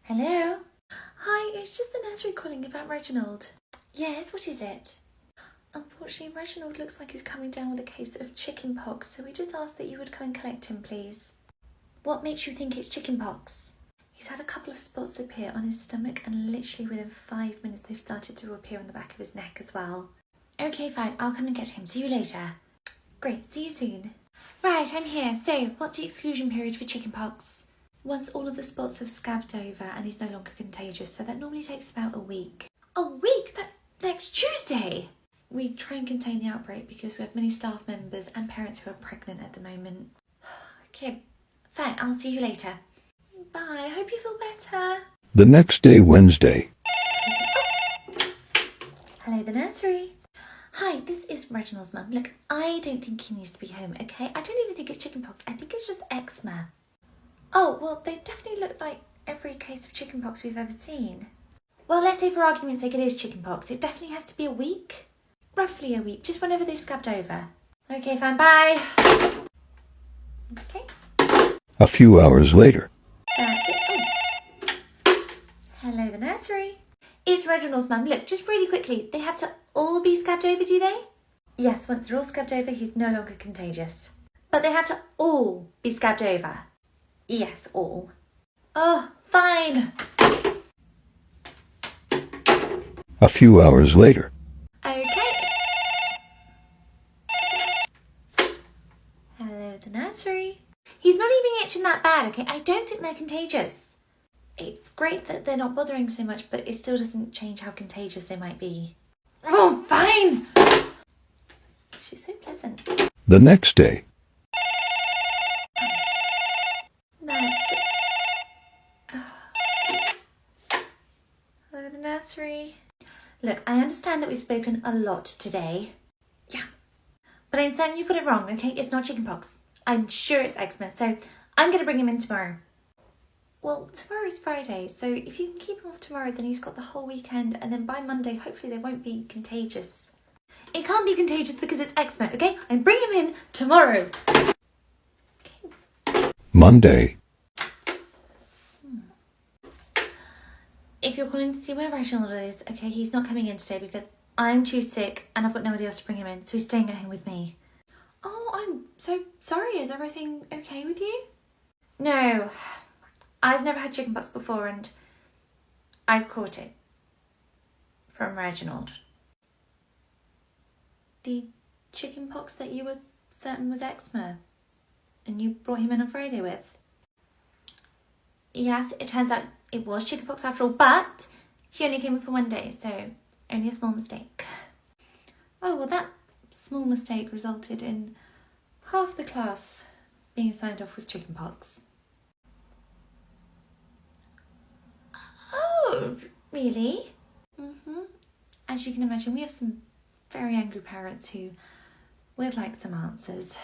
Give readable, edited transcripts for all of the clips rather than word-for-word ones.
Hello? Hi, it's just the nursery calling about Reginald. Yes, what is it? Unfortunately, Reginald looks like he's coming down with a case of chickenpox, so we just asked that you would come and collect him, please. What makes you think it's chickenpox? He's had a couple of spots appear on his stomach, and literally within 5 minutes they've started to appear on the back of his neck as well. Okay, fine, I'll come and get him. See you later. Great, see you soon. Right, I'm here. So, what's the exclusion period for chickenpox? Once all of the spots have scabbed over and he's no longer contagious, so that normally takes about a week. A week? That's next Tuesday! We try and contain the outbreak because we have many staff members and parents who are pregnant at the moment. Okay, fine, I'll see you later. Bye, hope you feel better. The next day, Wednesday. Hello, the nursery. Hi, this is Reginald's mum. Look, I don't think he needs to be home, okay? I don't even think it's chickenpox. I think it's just eczema. Oh, well, they definitely look like every case of chickenpox we've ever seen. Well, let's say for argument's sake it is chickenpox. It definitely has to be a week. Roughly a week, just whenever they've scabbed over. Okay, fine, bye. Okay. A few hours later. That's it. Oh. Hello, the nursery. It's Reginald's mum. Look, just really quickly, they have to all be scabbed over, do they? Yes, once they're all scabbed over, he's no longer contagious. But they have to all be scabbed over. Yes, all. Oh, fine. A few hours later. Okay. Hello, the nursery. He's not even itching that bad, okay? I don't think they're contagious. It's great that they're not bothering so much, but it still doesn't change how contagious they might be. Oh, fine. She's so pleasant. The next day. Hello, the nursery. Look, I understand that we've spoken a lot today. Yeah. But I'm saying you got it wrong, okay? It's not chickenpox. I'm sure it's eczema, so I'm going to bring him in tomorrow. Well, tomorrow's Friday, so if you can keep him off tomorrow, then he's got the whole weekend, and then by Monday, hopefully they won't be contagious. It can't be contagious because it's eczema, okay? I'm bringing him in tomorrow. Okay. Monday. If you're calling to see where Reginald is, okay, he's not coming in today because I'm too sick and I've got nobody else to bring him in, so he's staying at home with me. Oh, I'm so sorry. Is everything okay with you? No, I've never had chickenpox before and I've caught it from Reginald. The chickenpox that you were certain was eczema and you brought him in on Friday with? Yes, it turns out it was chickenpox after all, but he only came in for 1 day, so only a small mistake. Oh, well, that small mistake resulted in half the class being signed off with chickenpox. Oh, really? Mm-hmm. As you can imagine, we have some very angry parents who would like some answers.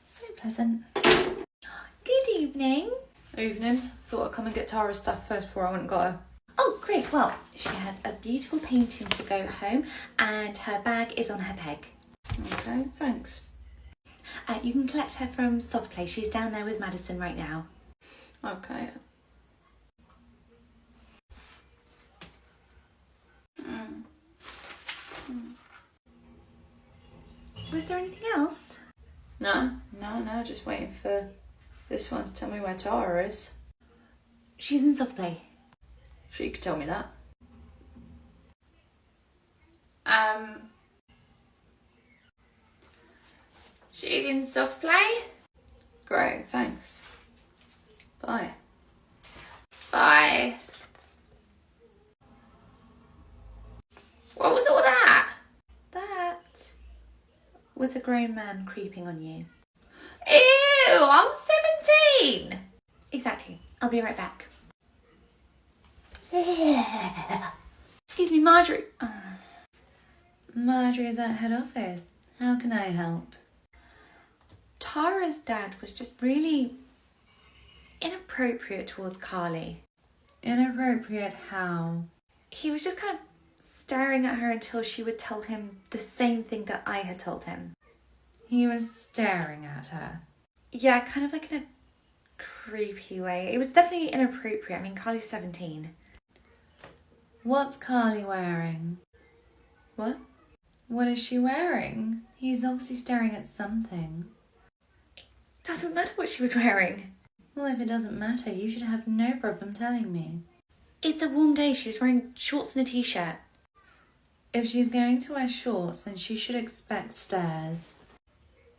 So pleasant. Good evening. Evening. Thought I'd come and get Tara's stuff first before I went and got her. Oh, great. Well, she has a beautiful painting to go home and her bag is on her peg. Okay, thanks. You can collect her from Soft Play. She's down there with Madison right now. Okay. Was there anything else? No, just waiting for this one to tell me where Tara is. She's in Soft Play. She could tell me that. She's in Soft Play? Great, thanks. Bye. Bye. What was all that? That was a grown man creeping on you. Ew, I'm 17. Exactly. I'll be right back. Excuse me, Marjorie. Marjorie is at head office. How can I help? Tara's dad was just really inappropriate towards Carly. Inappropriate how? He was just kind of staring at her until she would tell him the same thing that I had told him. He was staring at her. Yeah, kind of like in a creepy way. It was definitely inappropriate. I mean, Carly's 17. What's Carly wearing? What? What is she wearing? He's obviously staring at something. Doesn't matter what she was wearing. Well, if it doesn't matter, you should have no problem telling me. It's a warm day. She was wearing shorts and a t-shirt. If she's going to wear shorts, then she should expect stares.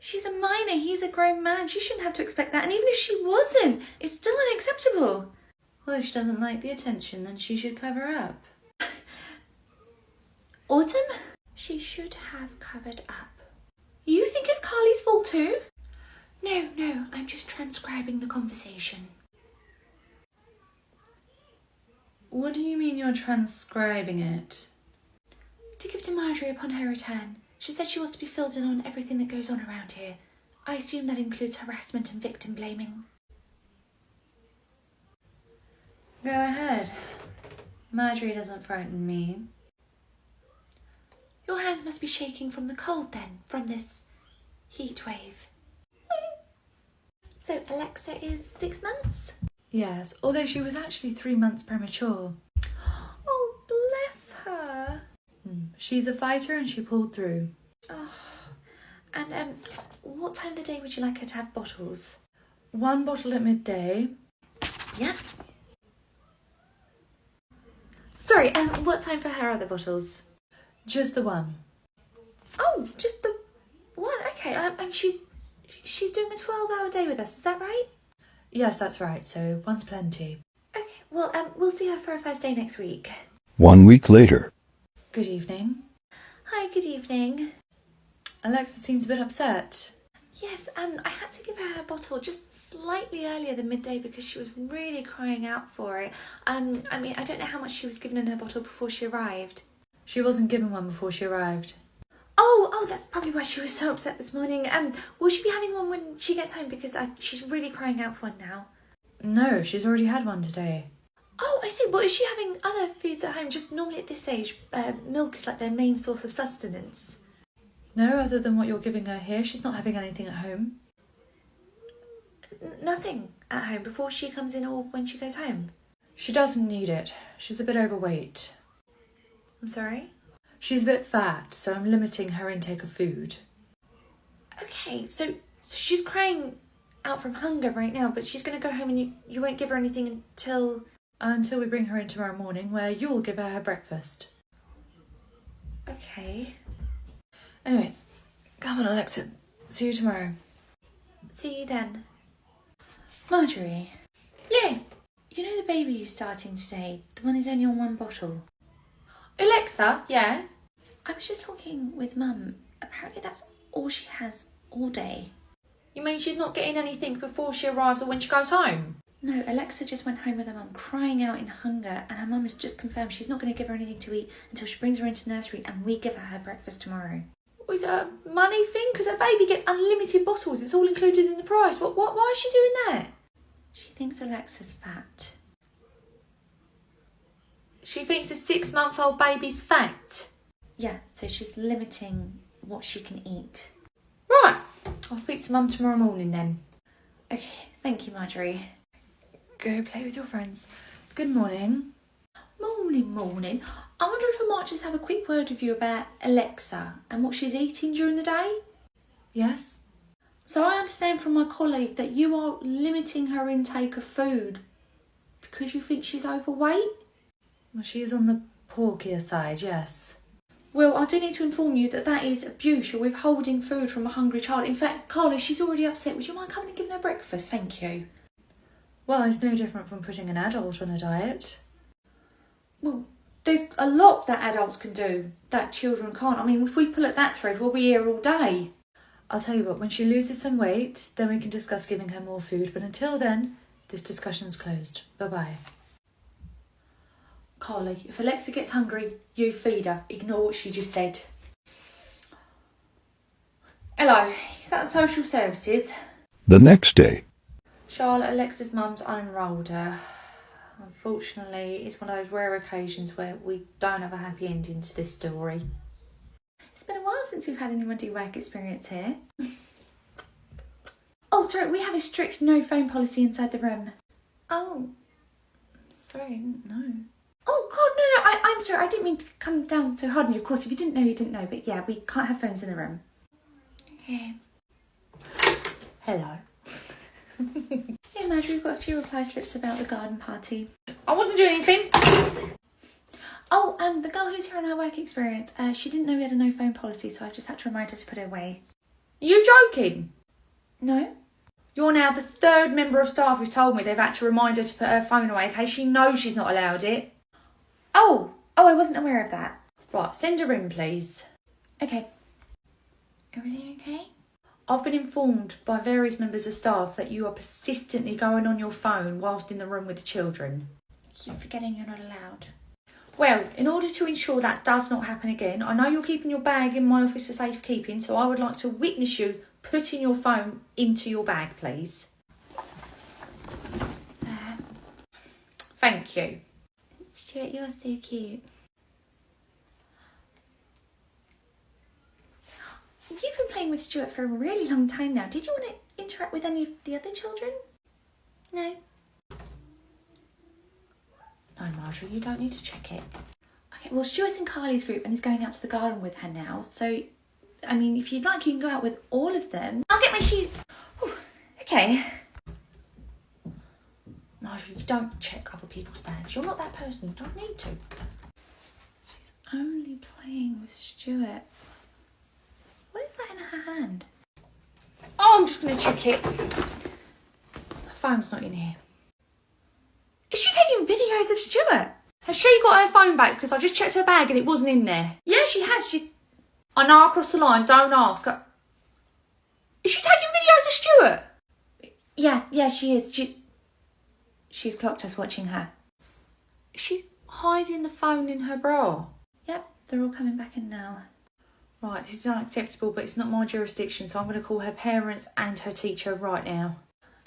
She's a minor. He's a grown man. She shouldn't have to expect that. And even if she wasn't, it's still unacceptable. Well, if she doesn't like the attention, then she should cover up. Autumn? She should have covered up. You think it's Carly's fault too? No, I'm just transcribing the conversation. What do you mean you're transcribing it? To give to Marjorie upon her return. She said she wants to be filled in on everything that goes on around here. I assume that includes harassment and victim blaming. Go ahead. Marjorie doesn't frighten me. Your hands must be shaking from the cold then, from this heat wave. So Alexa is 6 months? Yes, although she was actually 3 months premature. Oh, bless her. She's a fighter and she pulled through. Oh, and what time of the day would you like her to have bottles? 1 bottle at midday. Yeah. Sorry, what time for her other bottles? Just the one. Oh, just the one. Okay. And she's doing a 12-hour day with us. Is that right? Yes, that's right. So one's plenty. Okay. Well, we'll see her for a first day next week. 1 week later. Good evening. Hi. Good evening. Alexa seems a bit upset. Yes. I had to give her bottle just slightly earlier than midday because she was really crying out for it. I mean, I don't know how much she was given in her bottle before she arrived. She wasn't given one before she arrived. Oh, that's probably why she was so upset this morning. Will she be having one when she gets home? Because she's really crying out for one now. No, she's already had one today. Oh, I see. Well, is she having other foods at home? Just normally at this age, milk is like their main source of sustenance. No, other than what you're giving her here, she's not having anything at home. Nothing at home before she comes in or when she goes home? She doesn't need it. She's a bit overweight. I'm sorry? She's a bit fat, so I'm limiting her intake of food. Okay, so she's crying out from hunger right now, but she's going to go home and you won't give her anything until... Until we bring her in tomorrow morning, where you'll give her breakfast. Okay. Anyway, come on, Alexa. See you tomorrow. See you then. Marjorie. Yeah. You know the baby you're starting today? The one who's only on 1 bottle? Alexa, yeah? I was just talking with Mum. Apparently that's all she has all day. You mean she's not getting anything before she arrives or when she goes home? No, Alexa just went home with her mum crying out in hunger, and her mum has just confirmed she's not going to give her anything to eat until she brings her into nursery and we give her breakfast tomorrow. Is it a money thing? Because her baby gets unlimited bottles. It's all included in the price. Why is she doing that? She thinks Alexa's fat. She thinks a 6-month-old baby's fat? Yeah, so she's limiting what she can eat. Right, I'll speak to Mum tomorrow morning then. Okay, thank you, Marjorie. Go play with your friends. Good morning. Morning. I wonder if I might just have a quick word with you about Alexa and what she's eating during the day? Yes? So I understand from my colleague that you are limiting her intake of food because you think she's overweight? Well, she's on the porkier side, yes. Well, I do need to inform you that that is abuse. You're withholding food from a hungry child. In fact, Carly, she's already upset. Would you mind coming and giving her breakfast? Thank you. Well, it's no different from putting an adult on a diet. Well, there's a lot that adults can do that children can't. I mean, if we pull at that thread, we'll be here all day. I'll tell you what, when she loses some weight, then we can discuss giving her more food. But until then, this discussion's closed. Bye-bye. Carly, if Alexa gets hungry, you feed her. Ignore what she just said. Hello, is that social services? The next day. Charlotte, Alexa's mum's unenrolled her. Unfortunately, it's one of those rare occasions where we don't have a happy ending to this story. It's been a while since we've had anyone do work experience here. Oh, sorry, we have a strict no phone policy inside the room. Oh, sorry, no. Oh, God, no, I'm sorry. I didn't mean to come down so hard on you. Of course, if you didn't know, you didn't know. But yeah, we can't have phones in the room. Okay. Hello. Hey, Marjorie, we've got a few reply slips about the garden party. I wasn't doing anything. Oh, the girl who's here on our work experience, she didn't know we had a no phone policy, so I've just had to remind her to put it away. Are you joking? No? You're now the third member of staff who's told me they've had to remind her to put her phone away in case she knows she's not allowed it. Oh, I wasn't aware of that. Right, send her in, please. Okay. Everything okay? I've been informed by various members of staff that you are persistently going on your phone whilst in the room with the children. Keep forgetting you're not allowed. Well, in order to ensure that does not happen again, I know you're keeping your bag in my office for safekeeping, so I would like to witness you putting your phone into your bag, please. Thank you. Stuart, you're so cute. You've been playing with Stuart for a really long time now. Did you want to interact with any of the other children? No? No, Marjorie, you don't need to check it. Okay, well, Stuart's in Carly's group and is going out to the garden with her now. So, I mean, if you'd like, you can go out with all of them. I'll get my shoes. Whew, okay. Marjorie, you don't check other people's bags. You're not that person. You don't need to. She's only playing with Stuart. What is that in her hand? Oh, I'm just going to check it. The phone's not in here. Is she taking videos of Stuart? Has she got her phone back? Because I just checked her bag and it wasn't in there. Yeah, she has. I know I crossed the line. Don't ask her. Is she taking videos of Stuart? Yeah, she is. She's clocked us watching her. Is she hiding the phone in her bra? Yep, they're all coming back in now. Right, this is unacceptable, but it's not my jurisdiction, so I'm going to call her parents and her teacher right now.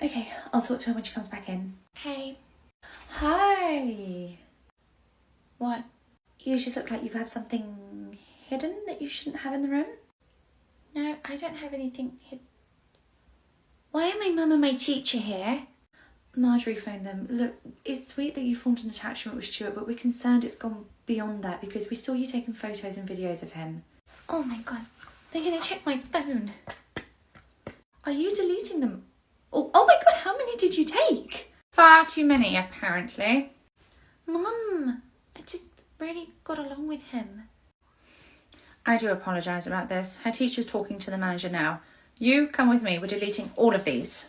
Okay, I'll talk to her when she comes back in. Hey. Hi. What? You just look like you have something hidden that you shouldn't have in the room? No, I don't have anything hidden. Why are my mum and my teacher here? Marjorie phoned them. Look, it's sweet that you formed an attachment with Stuart, but we're concerned it's gone beyond that because we saw you taking photos and videos of him. Oh my god, they're going to check my phone. Are you deleting them? Oh my god, how many did you take? Far too many, apparently. Mum, I just really got along with him. I do apologise about this. Her teacher's talking to the manager now. You come with me. We're deleting all of these.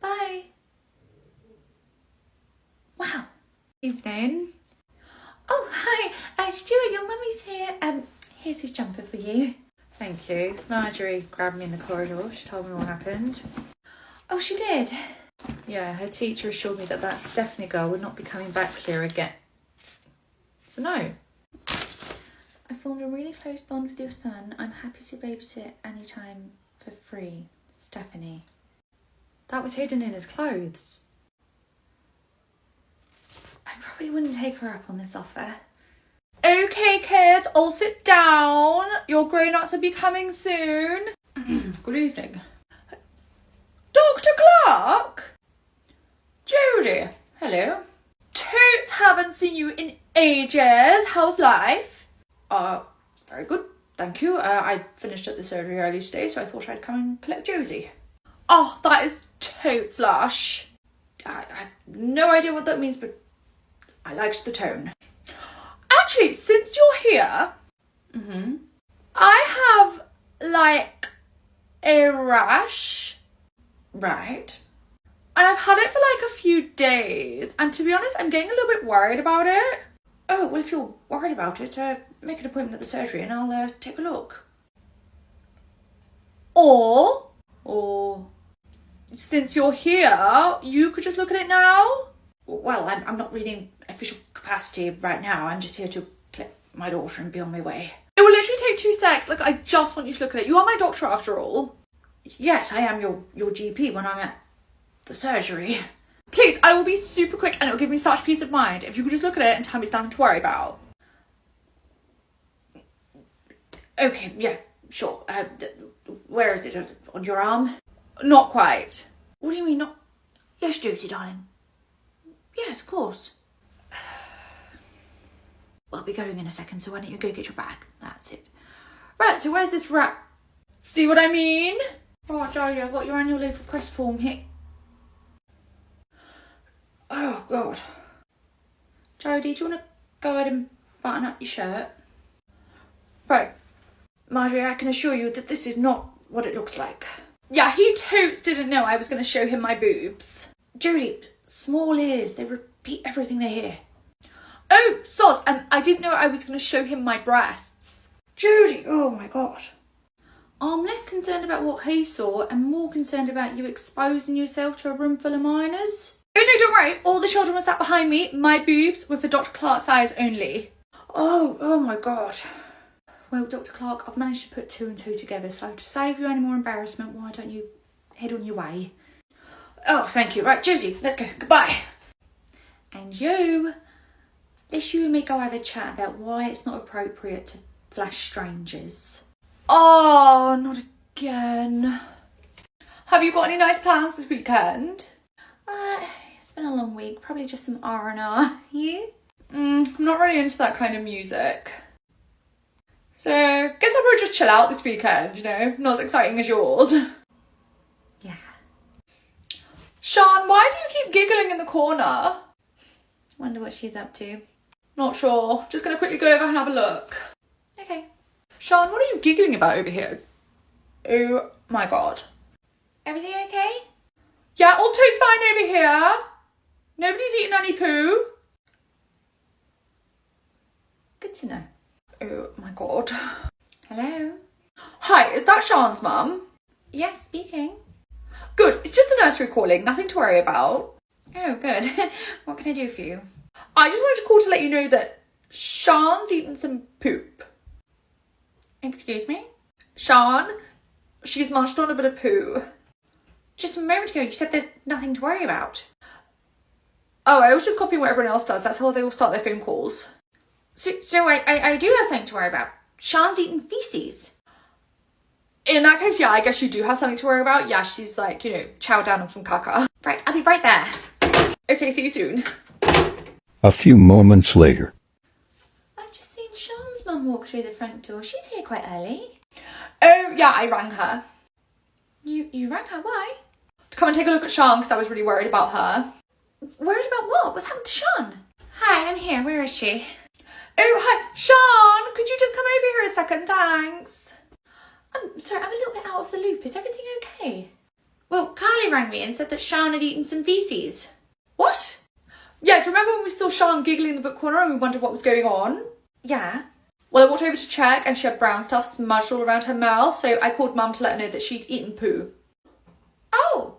Bye. Wow. Evening. Oh, hi. Stuart, your mummy's here. Here's his jumper for you. Thank you. Marjorie grabbed me in the corridor. She told me what happened. Oh, she did? Yeah, her teacher assured me that Stephanie girl would not be coming back here again. So no. I formed a really close bond with your son. I'm happy to babysit anytime for free. Stephanie. That was hidden in his clothes. I probably wouldn't take her up on this offer. Okay, kids, all sit down. Your grown-ups will be coming soon. Good evening. Dr. Clark? Jodie, hello. Toots, haven't seen you in ages. How's life? Very good, thank you. I finished at the surgery early today, so I thought I'd come and collect Josie. Oh, that is totes lush. I have no idea what that means, but I liked the tone. Actually, since you're here, I have, like, a rash. Right. And I've had it for, like, a few days. And to be honest, I'm getting a little bit worried about it. Oh, well, if you're worried about it, make an appointment at the surgery and I'll take a look. Or, since you're here, you could just look at it now? Well, I'm not really in official capacity right now. I'm just here to collect my daughter and be on my way. It will literally take 2 secs. Like, I just want you to look at it. You are my doctor after all. Yes, I am your GP when I'm at the surgery. Please, I will be super quick and it will give me such peace of mind if you could just look at it and tell me it's nothing to worry about. Okay, yeah, sure. Where is it? On your arm? Not quite. What do you mean not? Yes, Josie, darling. Yes, of course. Well, I'll be going in a second, so why don't you go get your bag? That's it. Right, so where's this wrap? See what I mean? Right, Jodie, I've got your annual leave request form here. Oh, God. Jodie, do you want to go ahead and button up your shirt? Right. Marjorie, I can assure you that this is not what it looks like. Yeah, he toots didn't know I was going to show him my boobs. Jodie, small ears, they repeat everything they hear. Oh, soz, I didn't know I was going to show him my breasts. Jodie, oh my God. I'm less concerned about what he saw and more concerned about you exposing yourself to a room full of minors. Oh no, don't worry, all the children were sat behind me, my boobs were for Dr. Clark's eyes only. Oh my God. Well, Dr. Clark, I've managed to put 2 and 2 together, so to save you any more embarrassment, why don't you head on your way? Oh, thank you. Right, Josie, let's go. Goodbye. And you, let's you and me go have a chat about why it's not appropriate to flash strangers. Oh, not again. Have you got any nice plans this weekend? It's been a long week. Probably just some R&R. You? I'm not really into that kind of music. So, guess I'll probably just chill out this weekend, you know? Not as exciting as yours. Yeah. Sean, why do you keep giggling in the corner? Wonder what she's up to. Not sure. Just gonna quickly go over and have a look. Okay. Sean, what are you giggling about over here? Oh my God. Everything okay? Yeah, all toast fine over here. Nobody's eating any poo. Good to know. Oh my God. Hello? Hi, is that Sean's mum? Yes, speaking. Good, it's just the nursery calling, nothing to worry about. Oh, good. What can I do for you? I just wanted to call to let you know that Sean's eaten some poop. Excuse me? Sean, she's munched on a bit of poo. Just a moment ago, you said there's nothing to worry about. Oh, I was just copying what everyone else does. That's how they all start their phone calls. So I do have something to worry about. Sean's eaten feces. In that case, yeah, I guess you do have something to worry about. Yeah, she's like, you know, chow down on some caca. Right, I'll be right there. Okay, see you soon. A few moments later. I've just seen Sean's mum walk through the front door. She's here quite early. Oh, yeah, I rang her. You rang her? Why? To come and take a look at Sean because I was really worried about her. Worried about what? What's happened to Sean? Hi, I'm here. Where is she? Oh, hi. Sean, could you just come over here a second? Thanks. I'm sorry, I'm a little bit out of the loop. Is everything okay? Well, Carly rang me and said that Sean had eaten some feces. What? Yeah, do you remember when we saw Sean giggling in the book corner and we wondered what was going on? Yeah. Well, I walked over to check and she had brown stuff smudged all around her mouth, so I called Mum to let her know that she'd eaten poo. Oh!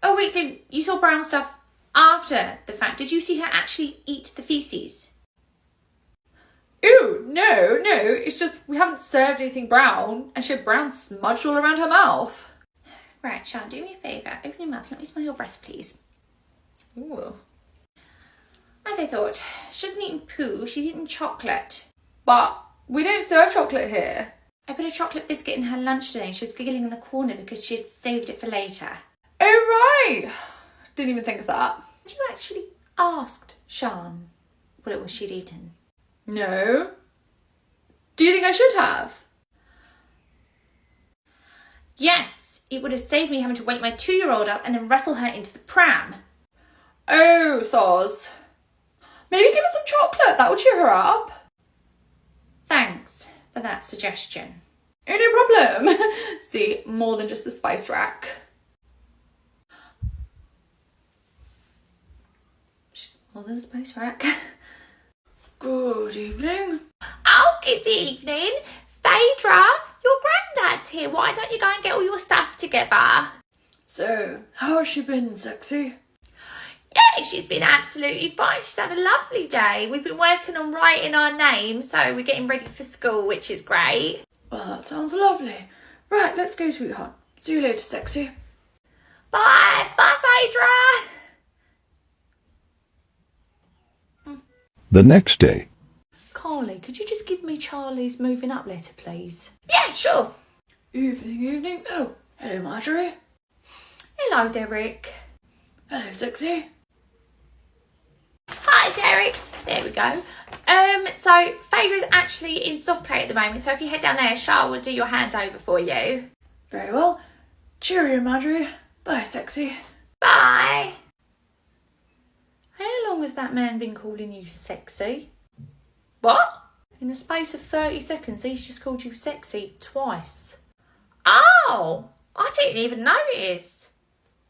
Oh, wait, so you saw brown stuff after the fact. Did you see her actually eat the feces? Ooh, no, it's just we haven't served anything brown and she had brown smudged all around her mouth. Right, Sean, do me a favour. Open your mouth. Let me smell your breath, please. Ooh. As I thought, she hasn't eaten poo, she's eaten chocolate. But we don't serve chocolate here. I put a chocolate biscuit in her lunch today and she was giggling in the corner because she had saved it for later. Oh, right. Didn't even think of that. Had you actually asked Sean what it was she'd eaten? No. Do you think I should have? Yes, it would have saved me having to wake my 2-year-old up and then wrestle her into the pram. Oh, soz. Maybe give her some chocolate. That would cheer her up. Thanks for that suggestion. Oh, no problem. See, more than just the spice rack. More than a spice rack. Good evening. Oh, good evening. Phaedra, your granddad's here. Why don't you go and get all your stuff together? So, how has she been, sexy? Yeah, she's been absolutely fine. She's had a lovely day. We've been working on writing our name, so we're getting ready for school, which is great. Well, that sounds lovely. Right, let's go, sweetheart. See you later, sexy. Bye. Bye, Phaedra. The next day. Carly, could you just give me Charlie's moving up letter, please? Yeah, sure. Evening. Oh, hello, Marjorie. Hello, Derek. Hello, sexy. Hi, Derek. There we go. So Phaedra's actually in soft play at the moment, so if you head down there, Charlotte will do your handover for you. Very well. Cheerio, Marjorie. Bye, sexy. Bye. How long has that man been calling you sexy? What? In the space of 30 seconds, he's just called you sexy twice. Oh, I didn't even notice.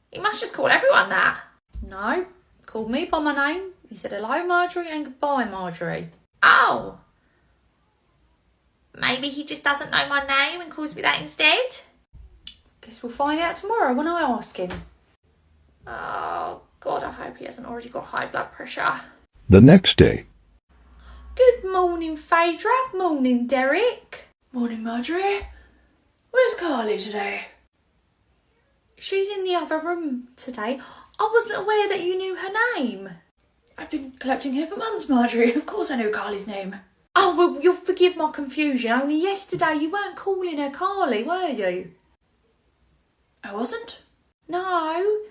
He must just call everyone that. No, called me by my name. He said hello, Marjorie, and goodbye, Marjorie. Oh. Maybe he just doesn't know my name and calls me that instead? Guess we'll find out tomorrow when I ask him. Oh, God, I hope he hasn't already got high blood pressure. The next day. Good morning, Phaedra. Morning, Derek. Morning, Marjorie. Where's Carly today? She's in the other room today. I wasn't aware that you knew her name. I've been collecting here for months, Marjorie. Of course I know Carly's name. Oh, well, you'll forgive my confusion. Only yesterday you weren't calling her Carly, were you? I wasn't? No,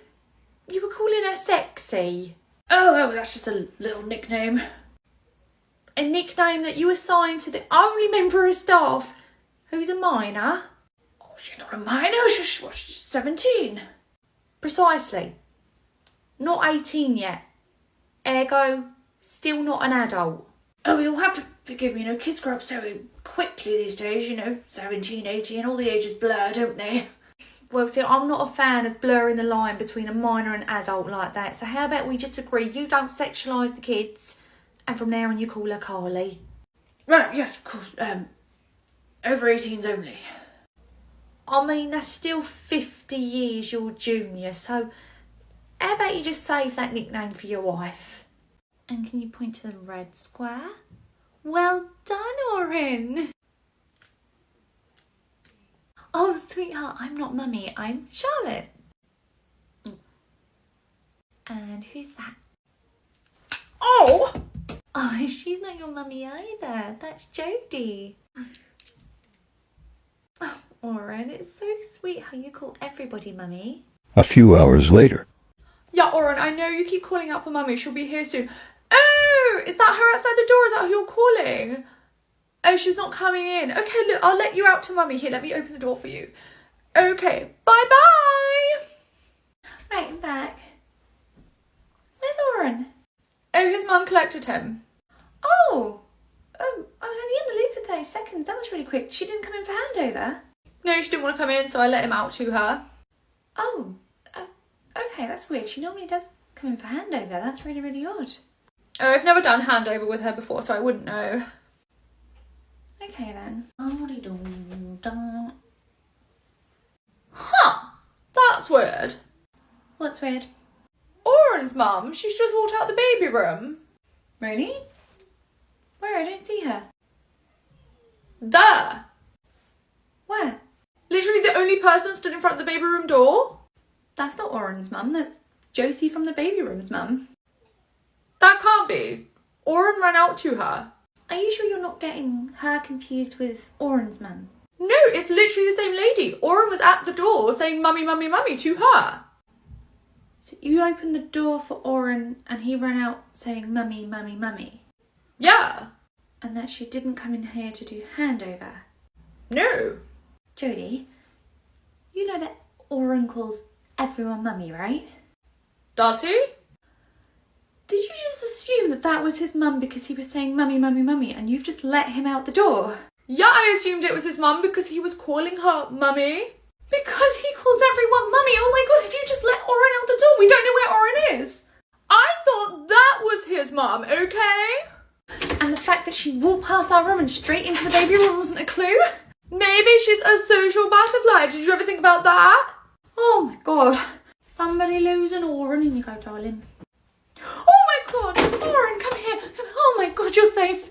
you were calling her sexy. Oh, that's just a little nickname. A nickname that you assigned to the only member of staff who's a minor? Oh, she's not a minor. She's 17. Precisely. Not 18 yet. Ergo, still not an adult. Oh, you'll have to forgive me, kids grow up so quickly these days, 17, 18, all the ages blur, don't they? Well, see, I'm not a fan of blurring the line between a minor and adult like that, so how about we just agree you don't sexualise the kids, and from now on you call her Carly. Right, yes, of course. Over 18s only. I mean, that's still 50 years your junior, so how about you just save that nickname for your wife? And can you point to the red square? Well done, Oren. Oh, sweetheart, I'm not Mummy, I'm Charlotte. And who's that? Oh! Oh, she's not your mummy either. That's Jodie. Oh, Oren, it's so sweet how you call everybody Mummy. A few hours later. Yeah, Oren, I know you keep calling out for Mummy. She'll be here soon. Oh, is that her outside the door? Is that who you're calling? Oh, she's not coming in. Okay, look, I'll let you out to Mummy. Here, let me open the door for you. Okay, bye-bye. Right, I'm back. Where's Oren? Oh, his mum collected him. Oh, I was only in the loop for 30 seconds. That was really quick. She didn't come in for handover. No, she didn't want to come in, so I let him out to her. Oh, okay, that's weird. She normally does come in for handover. That's really, really odd. Oh, I've never done handover with her before, so I wouldn't know. Okay then. Huh, that's weird. What's weird? Oren's mum, she's just walked out the baby room. Really? Where? I don't see her. There. Where? Literally the only person stood in front of the baby room door. That's not Oren's mum. That's Josie from the baby room's mum. That can't be. Oren ran out to her. Are you sure you're not getting her confused with Oren's mum? No, it's literally the same lady. Oren was at the door saying mummy, mummy, mummy to her. So you opened the door for Oren and he ran out saying mummy, mummy, mummy? Yeah. And that she didn't come in here to do handover? No. Jodie, you know that Oren calls everyone mummy, right? Does he? Did you just assume that that was his mum because he was saying mummy, mummy, mummy and you've just let him out the door? Yeah, I assumed it was his mum because he was calling her mummy. Because he calls everyone mummy. Oh my god, have you just let Oren out the door? We don't know where Oren is. I thought that was his mum, okay? And the fact that she walked past our room and straight into the baby room wasn't a clue? Maybe she's a social butterfly. Did you ever think about that? Oh my god. Somebody lose an Oren and you go, darling. Oh my god, Oren, come here. Oh my god, you're safe.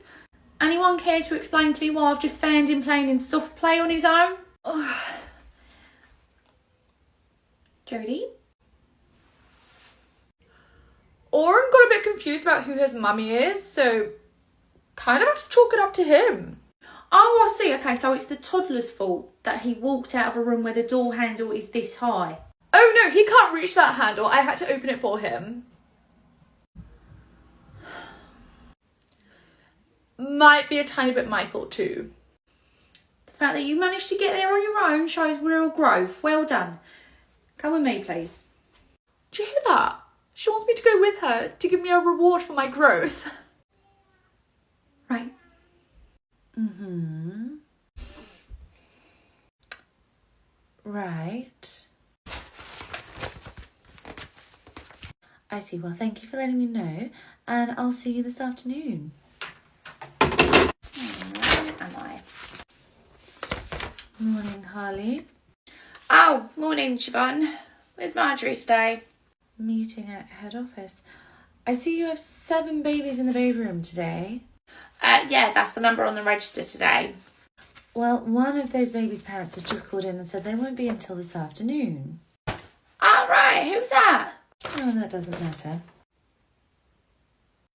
Anyone care to explain to me why I've just found him playing in soft play on his own? Oh. Jodie? Oren got a bit confused about who his mummy is, so kind of have to chalk it up to him. Oh, I see. Okay, so it's the toddler's fault that he walked out of a room where the door handle is this high. Oh no, he can't reach that handle. I had to open it for him. Might be a tiny bit my fault too. The fact that you managed to get there on your own shows real growth. Well done. Come with me, please. Do you hear that? She wants me to go with her to give me a reward for my growth. Right. Right. I see. Well, thank you for letting me know, and I'll see you this afternoon. Where am I? Morning, Harley. Oh, morning, Siobhan. Where's Marjorie today? Meeting at head office. I see you have 7 babies in the baby room today. Yeah, that's the number on the register today. Well, one of those babies' parents has just called in and said they won't be until this afternoon. Oh, right. Who's that? Oh, that doesn't matter.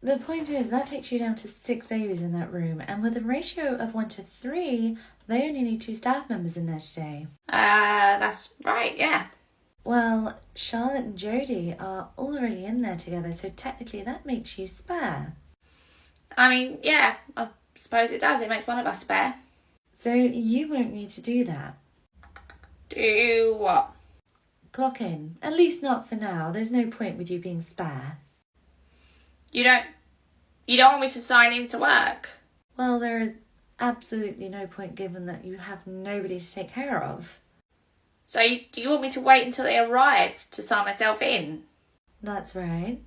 The point is, that takes you down to 6 babies in that room, and with a ratio of 1 to 3, they only need 2 staff members in there today. That's right, yeah. Well, Charlotte and Jodie are already in there together, so technically that makes you spare. I mean, yeah, I suppose it does. It makes one of us spare. So you won't need to do that. Do what? Clock in. At least not for now. There's no point with you being spare. You don't want me to sign in to work? Well, there is absolutely no point given that you have nobody to take care of. So do you want me to wait until they arrive to sign myself in? That's right.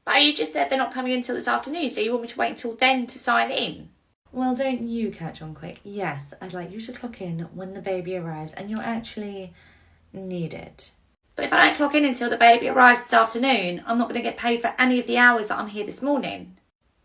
But you just said they're not coming until this afternoon, so you want me to wait until then to sign in? Well, don't you catch on quick. Yes, I'd like you to clock in when the baby arrives and you're actually needed. But if I don't clock in until the baby arrives this afternoon, I'm not going to get paid for any of the hours that I'm here this morning.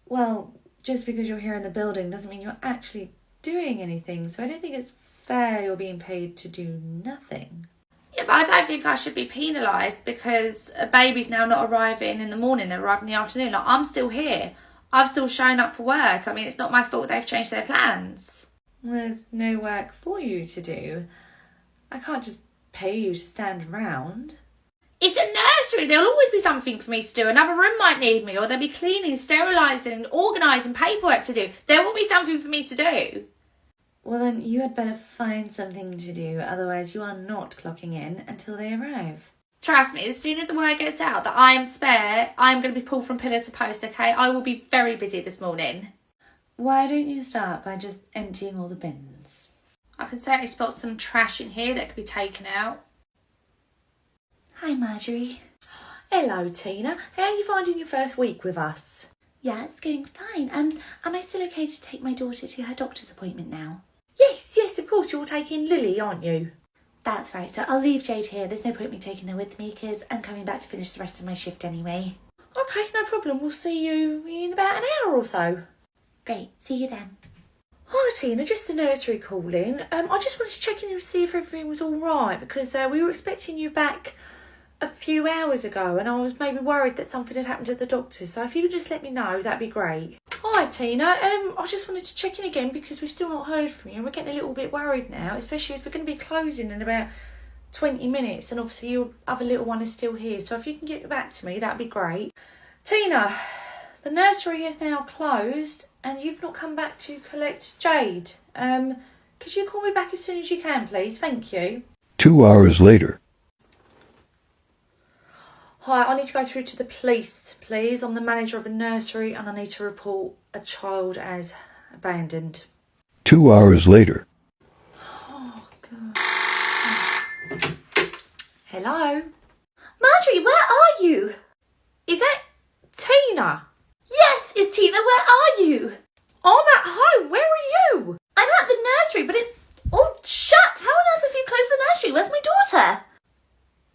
Well, just because you're here in the building doesn't mean you're actually doing anything, so I don't think it's fair you're being paid to do nothing. Yeah, but I don't think I should be penalised because a baby's now not arriving in the morning, they're arriving in the afternoon. Like, I'm still here. I've still shown up for work. I mean, it's not my fault they've changed their plans. Well, there's no work for you to do. I can't just pay you to stand around. It's a nursery. There'll always be something for me to do. Another room might need me, or there'll be cleaning, sterilising, organising, paperwork to do. There will be something for me to do. Well, then you had better find something to do, otherwise you are not clocking in until they arrive. Trust me, as soon as the word gets out that I am spare, I'm going to be pulled from pillar to post, okay? I will be very busy this morning. Why don't you start by just emptying all the bins? I can certainly spot some trash in here that could be taken out. Hi, Marjorie. Hello, Tina. How are you finding your first week with us? Yeah, it's going fine. Am I still okay to take my daughter to her doctor's appointment now? Yes, of course. You're taking Lily, aren't you? That's right, so I'll leave Jade here. There's no point me taking her with me because I'm coming back to finish the rest of my shift anyway. Okay, no problem. We'll see you in about an hour or so. Great, see you then. Hi Tina, just the nursery calling. I just wanted to check in and see if everything was all right because we were expecting you back a few hours ago and I was maybe worried that something had happened at the doctor's. So if you could just let me know, that'd be great. Hi Tina, I just wanted to check in again because we've still not heard from you. We're getting a little bit worried now, especially as we're going to be closing in about 20 minutes and obviously your other little one is still here. So if you can get back to me, that'd be great. Tina, the nursery is now closed and you've not come back to collect Jade. Could you call me back as soon as you can, please? Thank you. 2 hours later. Hi, I need to go through to the police, please. I'm the manager of a nursery and I need to report a child as abandoned. 2 hours later. Oh, God. Hello? Marjorie, where are you? Is that Tina? Yes, it's Tina, where are you? I'm at home. Where are you? I'm at the nursery, but it's all shut. How on earth have you closed the nursery? Where's my daughter?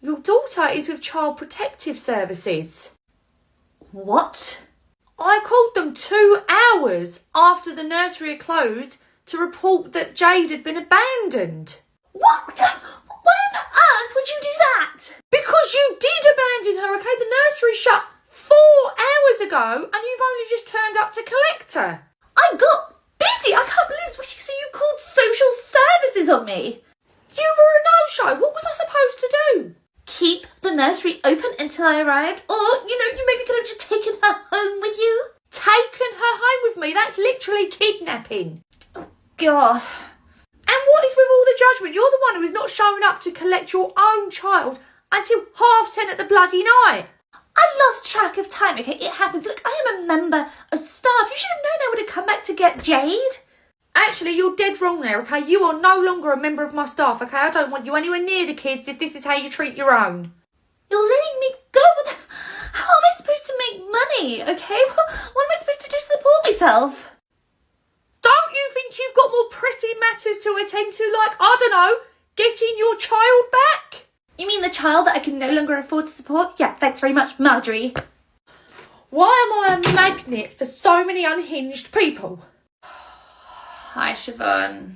Your daughter is with Child Protective Services. What? I called them 2 hours after the nursery had closed to report that Jade had been abandoned. What? Why on earth would you do that? Because you did abandon her, okay? The nursery shut 4 hours ago and you've only just turned up to collect her. I got Busy? I can't believe it. So you called social services on me? You were a no-show. What was I supposed to do? Keep the nursery open until I arrived? Or, you maybe could have just taken her home with you? Taken her home with me? That's literally kidnapping. Oh, God. And what is with all the judgment? You're the one who is not showing up to collect your own child until 10:30 at the bloody night. I lost track of time, okay? It happens. Look, I am a member of staff. You should have known I would have come back to get Jade. Actually, you're dead wrong there, okay? You are no longer a member of my staff, okay? I don't want you anywhere near the kids if this is how you treat your own. You're letting me go? How am I supposed to make money, okay? What am I supposed to do to support myself? Don't you think you've got more pressing matters to attend to, like, I don't know, getting your child back? You mean the child that I can no longer afford to support? Yeah, thanks very much, Marjorie. Why am I a magnet for so many unhinged people? Hi, Siobhan.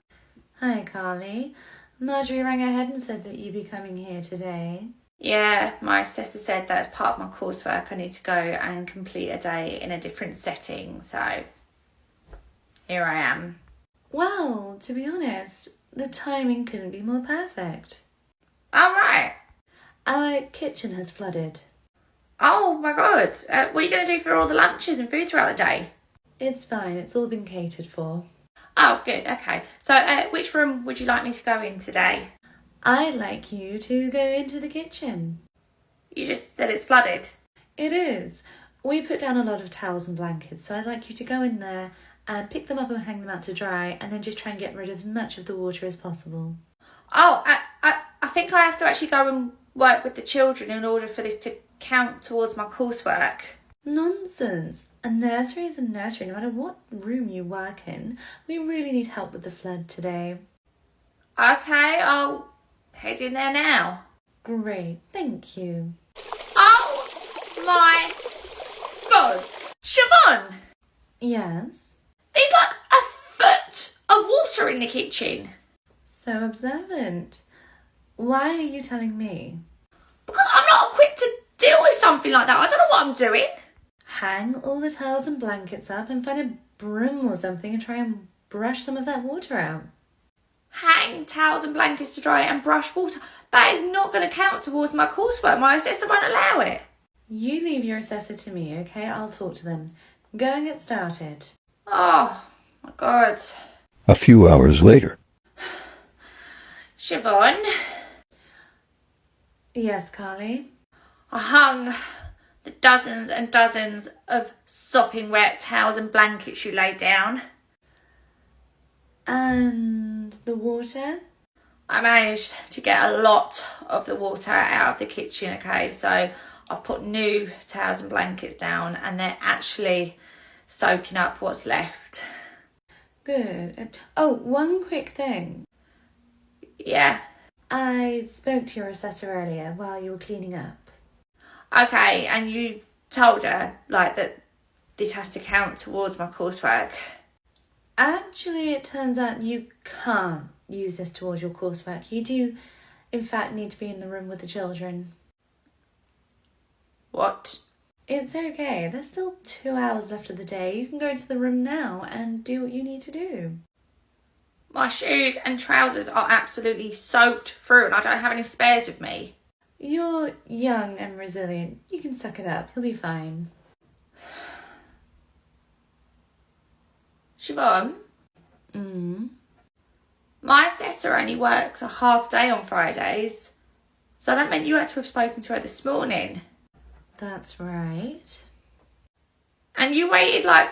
Hi, Carly. Marjorie rang ahead and said that you'd be coming here today. Yeah, my assessor said that as part of my coursework I need to go and complete a day in a different setting, so here I am. Well, to be honest, the timing couldn't be more perfect. All right. Our kitchen has flooded. Oh my God. What are you going to do for all the lunches and food throughout the day? It's fine, it's all been catered for. Oh, good, okay. So which room would you like me to go in today? I'd like you to go into the kitchen. You just said it's flooded. It is. We put down a lot of towels and blankets, so I'd like you to go in there and pick them up and hang them out to dry, and then just try and get rid of as much of the water as possible. Oh, I think I have to actually go and work with the children in order for this to count towards my coursework. Nonsense. A nursery is a nursery, no matter what room you work in. We really need help with the flood today. Okay, I'll head in there now. Great, thank you. Oh my God. Siobhan! Yes? There's like a foot of water in the kitchen. So observant. Why are you telling me? Because I'm not equipped to deal with something like that. I don't know what I'm doing. Hang all the towels and blankets up and find a broom or something and try and brush some of that water out. Hang towels and blankets to dry and brush water. That is not going to count towards my coursework. My assessor won't allow it. You leave your assessor to me, okay? I'll talk to them. Go and get started. Oh, my God. A few hours later. Siobhan, Yes, Carly? I hung the dozens and dozens of sopping wet towels and blankets you laid down. And the water? I managed to get a lot of the water out of the kitchen, okay? So I've put new towels and blankets down and they're actually soaking up what's left. Good. Oh, one quick thing. Yeah. I spoke to your assessor earlier while you were cleaning up. Okay, and you told her, like, that this has to count towards my coursework. Actually, it turns out you can't use this towards your coursework. You do, in fact, need to be in the room with the children. What? It's okay. There's still 2 hours left of the day. You can go into the room now and do what you need to do. My shoes and trousers are absolutely soaked through and I don't have any spares with me. You're young and resilient. You can suck it up. You'll be fine. Siobhan? My assessor only works a half day on Fridays. So that meant you had to have spoken to her this morning. That's right. And you waited like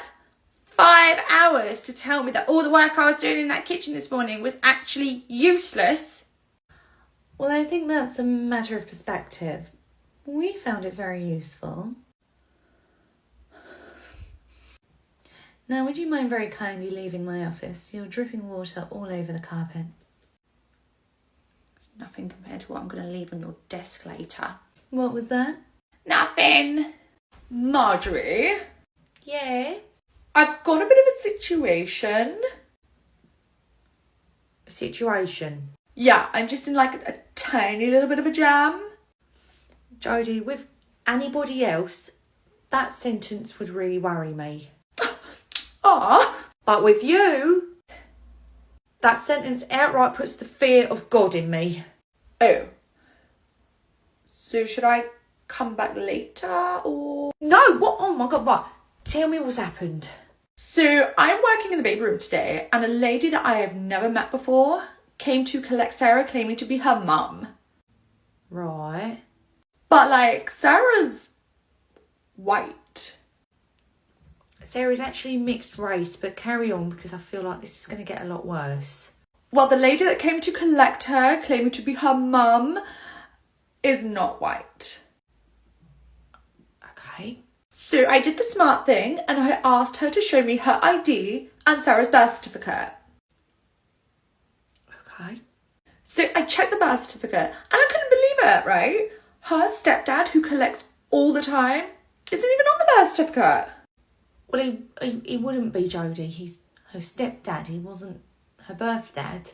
5 hours to tell me that all the work I was doing in that kitchen this morning was actually useless. Well, I think that's a matter of perspective. We found it very useful. Now, would you mind very kindly leaving my office? You're dripping water all over the carpet. It's nothing compared to what I'm going to leave on your desk later. What was that? Nothing. Marjorie? Yeah? I've got a bit of a situation. A situation? Yeah, I'm just in like a tiny little bit of a jam. Jodie, with anybody else, that sentence would really worry me. Ah, But with you, that sentence outright puts the fear of God in me. Oh. So should I come back later or? No, what? Oh my God, right. Tell me what's happened. So I'm working in the baby room today and a lady that I have never met before came to collect Sarah claiming to be her mum. Right. But like, Sarah's white. Sarah's actually mixed race, but carry on because I feel like this is going to get a lot worse. Well, the lady that came to collect her claiming to be her mum is not white. Okay. So I did the smart thing and I asked her to show me her ID and Sarah's birth certificate. Okay. So I checked the birth certificate and I couldn't believe it, right? Her stepdad, who collects all the time, isn't even on the birth certificate. Well, he wouldn't be, Jodie. He's her stepdad. He wasn't her birth dad.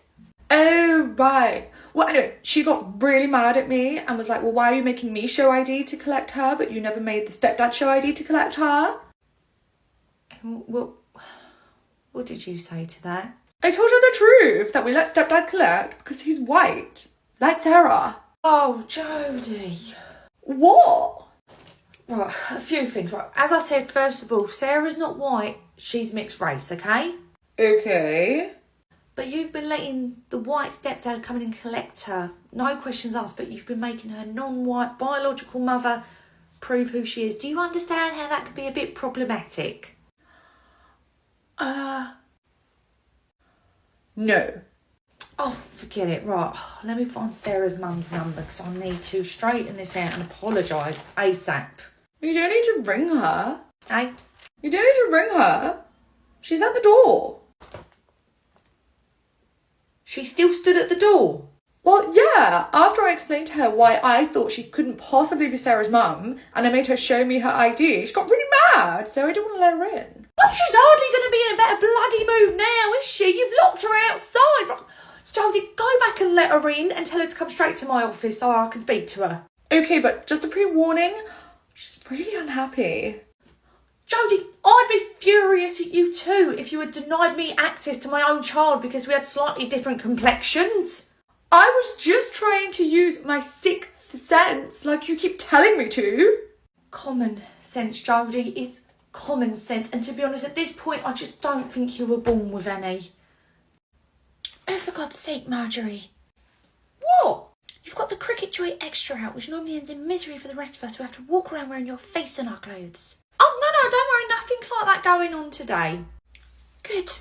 Oh, right. Well, anyway, she got really mad at me and was like, well, why are you making me show ID to collect her, but you never made the stepdad show ID to collect her? What did you say to that? I told her the truth, that we let stepdad collect because he's white, like Sarah. Oh, Jodie. What? Right, a few things. Right, as I said, first of all, Sarah's not white. She's mixed race, okay? Okay. But you've been letting the white stepdad come in and collect her. No questions asked, but you've been making her non-white biological mother prove who she is. Do you understand how that could be a bit problematic? No. Oh, forget it. Right, let me find Sarah's mum's number because I need to straighten this out and apologise ASAP. You don't need to ring her. Hey? You don't need to ring her. She's at the door. She still stood at the door? Well, yeah, after I explained to her why I thought she couldn't possibly be Sarah's mum, and I made her show me her ID, she got really mad, so I didn't want to let her in. Well, she's hardly going to be in a better bloody mood now, is she? You've locked her outside. Jodie, go back and let her in and tell her to come straight to my office so I can speak to her. Okay, but just a pre-warning, she's really unhappy. Jodie, I'd be furious at you too if you had denied me access to my own child because we had slightly different complexions. I was just trying to use my sixth sense like you keep telling me to. Common sense, Jodie, is common sense. And to be honest, at this point, I just don't think you were born with any. Oh, for God's sake, Marjorie. What? You've got the Cricket Joy Extra out, which normally ends in misery for the rest of us who have to walk around wearing your face on our clothes. Oh, no, don't worry, nothing like that going on today. Good.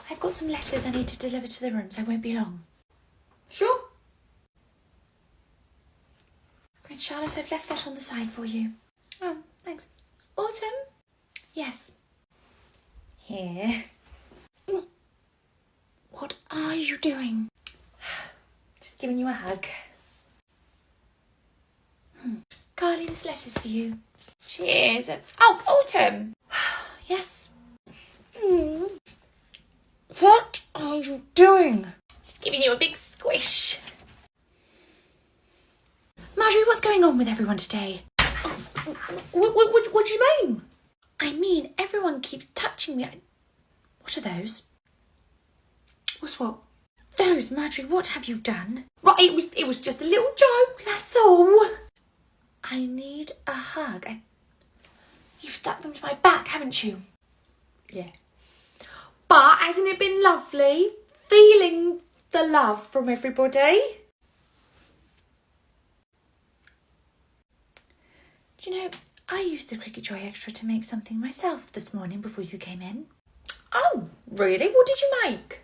I've got some letters I need to deliver to the room, so I won't be long. Sure. Right, Charlotte, I've left that on the side for you. Oh, thanks. Autumn? Yes. Here. What are you doing? Just giving you a hug. Carly, this letter's for you. Cheers. Oh, Autumn. Yes. What are you doing? Just giving you a big squish. Marjorie, what's going on with everyone today? What do you mean? I mean, everyone keeps touching me. What are those? What's what? Those, Marjorie, what have you done? Right, it was just a little joke, that's all. I need a hug. You've stuck them to my back, haven't you? Yeah. But hasn't it been lovely feeling the love from everybody? Do you know, I used the Cricket Joy Extra to make something myself this morning before you came in. Oh, really? What did you make?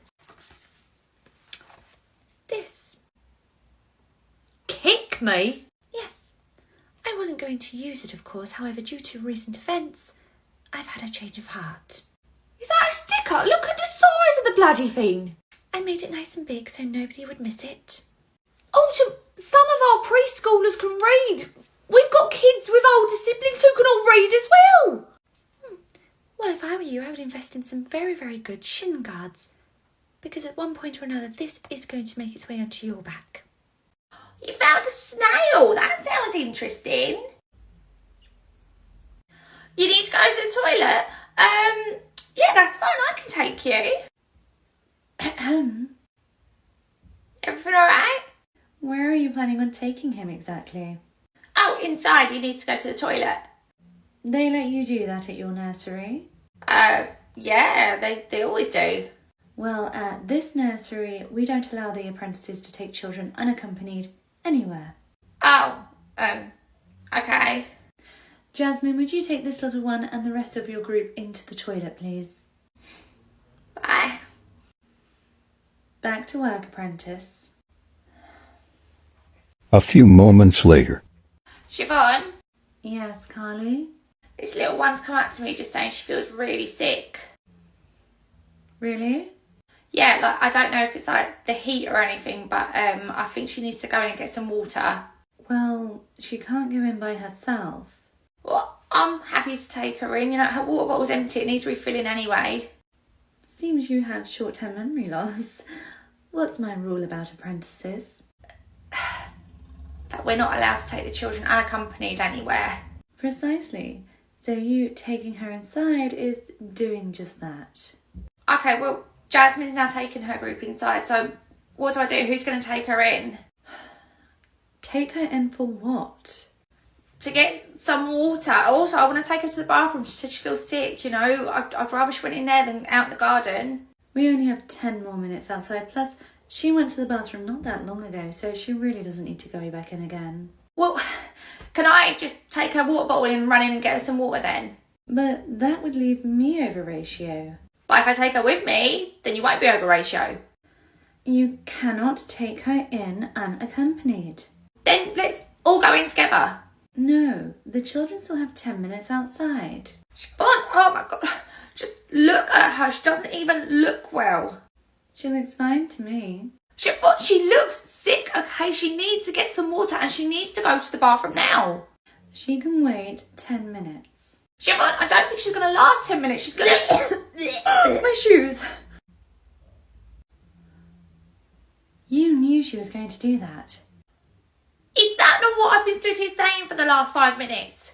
This. Kick me? Yes. I wasn't going to use it, of course. However, due to recent events, I've had a change of heart. Is that a sticker? Look at the size of the bloody thing. I made it nice and big so nobody would miss it. Autumn, some of our preschoolers can read. We've got kids with older siblings who can all read as well. Well, if I were you, I would invest in some very, very good shin guards. Because at one point or another, this is going to make its way onto your back. You found a snail. That sounds interesting. You need to go to the toilet? Yeah, that's fine. I can take you. Everything all right? Where are you planning on taking him exactly? Oh, inside. He needs to go to the toilet. They let you do that at your nursery? Yeah, they always do. Well, at this nursery, we don't allow the apprentices to take children unaccompanied anywhere. Oh, okay. Jasmine, would you take this little one and the rest of your group into the toilet, please? Bye. Back to work, Apprentice. A few moments later. Siobhan, Yes, Carly? this little one's come up to me just saying she feels really sick. Really? Yeah, like, I don't know if it's like the heat or anything, but I think she needs to go in and get some water. Well, she can't go in by herself. Well, I'm happy to take her in. You know, her water bottle's empty. It needs refilling anyway. Seems you have short-term memory loss. What's my rule about apprentices? That we're not allowed to take the children unaccompanied anywhere. Precisely. So you taking her inside is doing just that. Okay, well, Jasmine's now taken her group inside, so what do I do? Who's going to take her in? Take her in for what? To get some water. Also, I want to take her to the bathroom. She said she feels sick, you know. I'd rather she went in there than out in the garden. We only have 10 more minutes outside, plus she went to the bathroom not that long ago, so she really doesn't need to go back in again. Well, can I just take her water bottle and run in and get her some water then? But that would leave me over ratio. But if I take her with me, then you won't be over ratio. You cannot take her in unaccompanied. Then let's all go in together. No, the children still have 10 minutes outside. Siobhan, oh my God. Just look at her. She doesn't even look well. She looks fine to me. Siobhan, she looks sick, okay? She needs to get some water and she needs to go to the bathroom now. She can wait 10 minutes. Siobhan, I don't think she's going to last 10 minutes. She's going to... My shoes! You knew she was going to do that. Is that not what I've been stood here saying for the last 5 minutes?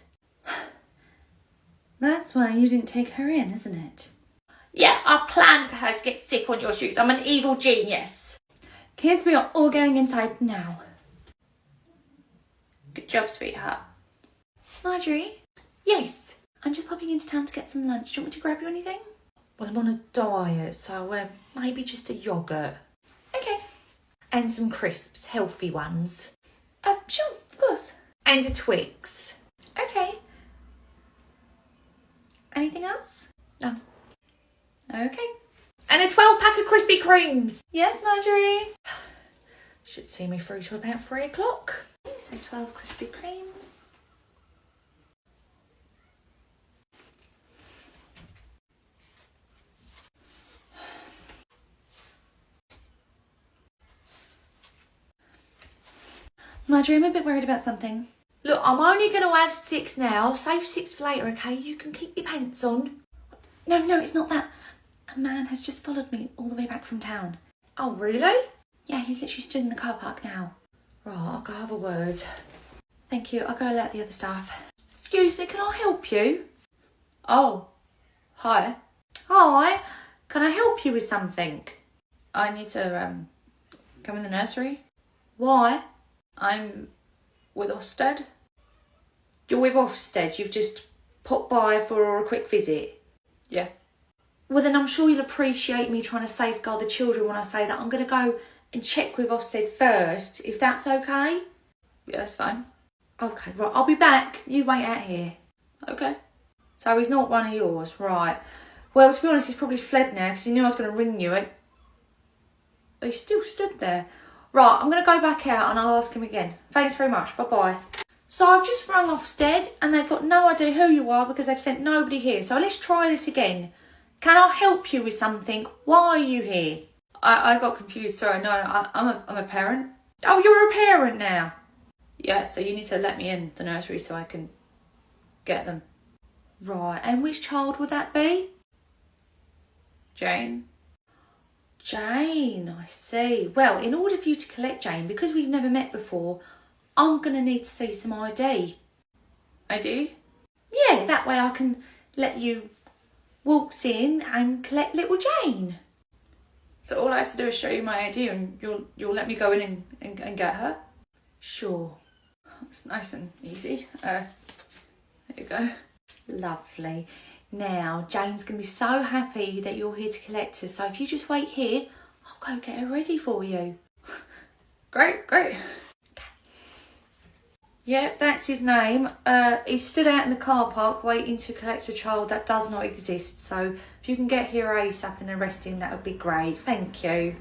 That's why you didn't take her in, isn't it? Yeah, I planned for her to get sick on your shoes. I'm an evil genius. Kids, we are all going inside now. Good job, sweetheart. Marjorie? Yes. I'm just popping into town to get some lunch. Do you want me to grab you anything? Well, I'm on a diet, so maybe just a yoghurt. Okay. And some crisps, healthy ones. Sure, of course. And a Twix. Okay. Anything else? No. Okay. And a 12-pack of Krispy Kremes. Yes, Marjorie. Should see me through to about 3 o'clock. So 12 Krispy Kremes. Marjorie, I'm a bit worried about something. Look, I'm only going to have 6 now. I'll save 6 for later, okay? You can keep your pants on. No, it's not that. A man has just followed me all the way back from town. Oh, really? Yeah, he's literally stood in the car park now. Right, I'll go have a word. Thank you. I'll go alert the other staff. Excuse me, can I help you? Oh, hi. Hi, can I help you with something? I need to come in the nursery. Why? I'm with Ofsted. You're with Ofsted. You've just popped by for a quick visit. Yeah. Well, then I'm sure you'll appreciate me trying to safeguard the children when I say that I'm going to go and check with Ofsted first, if that's okay. Yeah, that's fine. Okay, right, I'll be back. You wait out here. Okay. So he's not one of yours, right. Well, to be honest, he's probably fled now because he knew I was going to ring you. But he still stood there. Right, I'm going to go back out and I'll ask him again. Thanks very much. Bye-bye. So I've just rung Ofsted and they've got no idea who you are because they've sent nobody here. So let's try this again. Can I help you with something? Why are you here? I got confused. Sorry, no, I'm a parent. Oh, you're a parent now. Yeah, so you need to let me in the nursery so I can get them. Right, and which child would that be? Jane. Jane, I see. Well, in order for you to collect Jane, because we've never met before, I'm going to need to see some ID. ID? Yeah, that way I can let you waltz in and collect little Jane. So all I have to do is show you my ID and you'll let me go in and get her? Sure. It's nice and easy. There you go. Lovely. Now, Jane's going to be so happy that you're here to collect her. So if you just wait here, I'll go get her ready for you. Great. Yep, that's his name. He stood out in the car park waiting to collect a child that does not exist. So if you can get here ASAP and arrest him, that would be great. Thank you.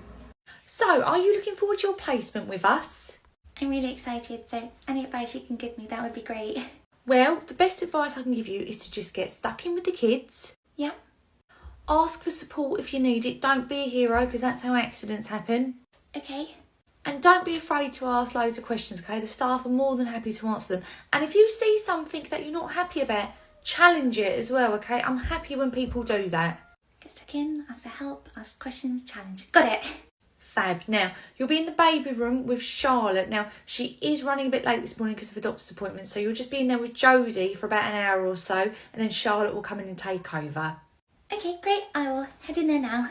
So, are you looking forward to your placement with us? I'm really excited, so any advice you can give me, that would be great. Well, the best advice I can give you is to just get stuck in with the kids. Yeah. Ask for support if you need it. Don't be a hero, because that's how accidents happen. Okay. And don't be afraid to ask loads of questions, okay? The staff are more than happy to answer them. And if you see something that you're not happy about, challenge it as well, okay? I'm happy when people do that. Get stuck in, ask for help, ask questions, challenge. Got it. Fab. Now, you'll be in the baby room with Charlotte. Now, she is running a bit late this morning because of a doctor's appointment, so you'll just be in there with Jodie for about an hour or so, and then Charlotte will come in and take over. Okay, great. I will head in there now.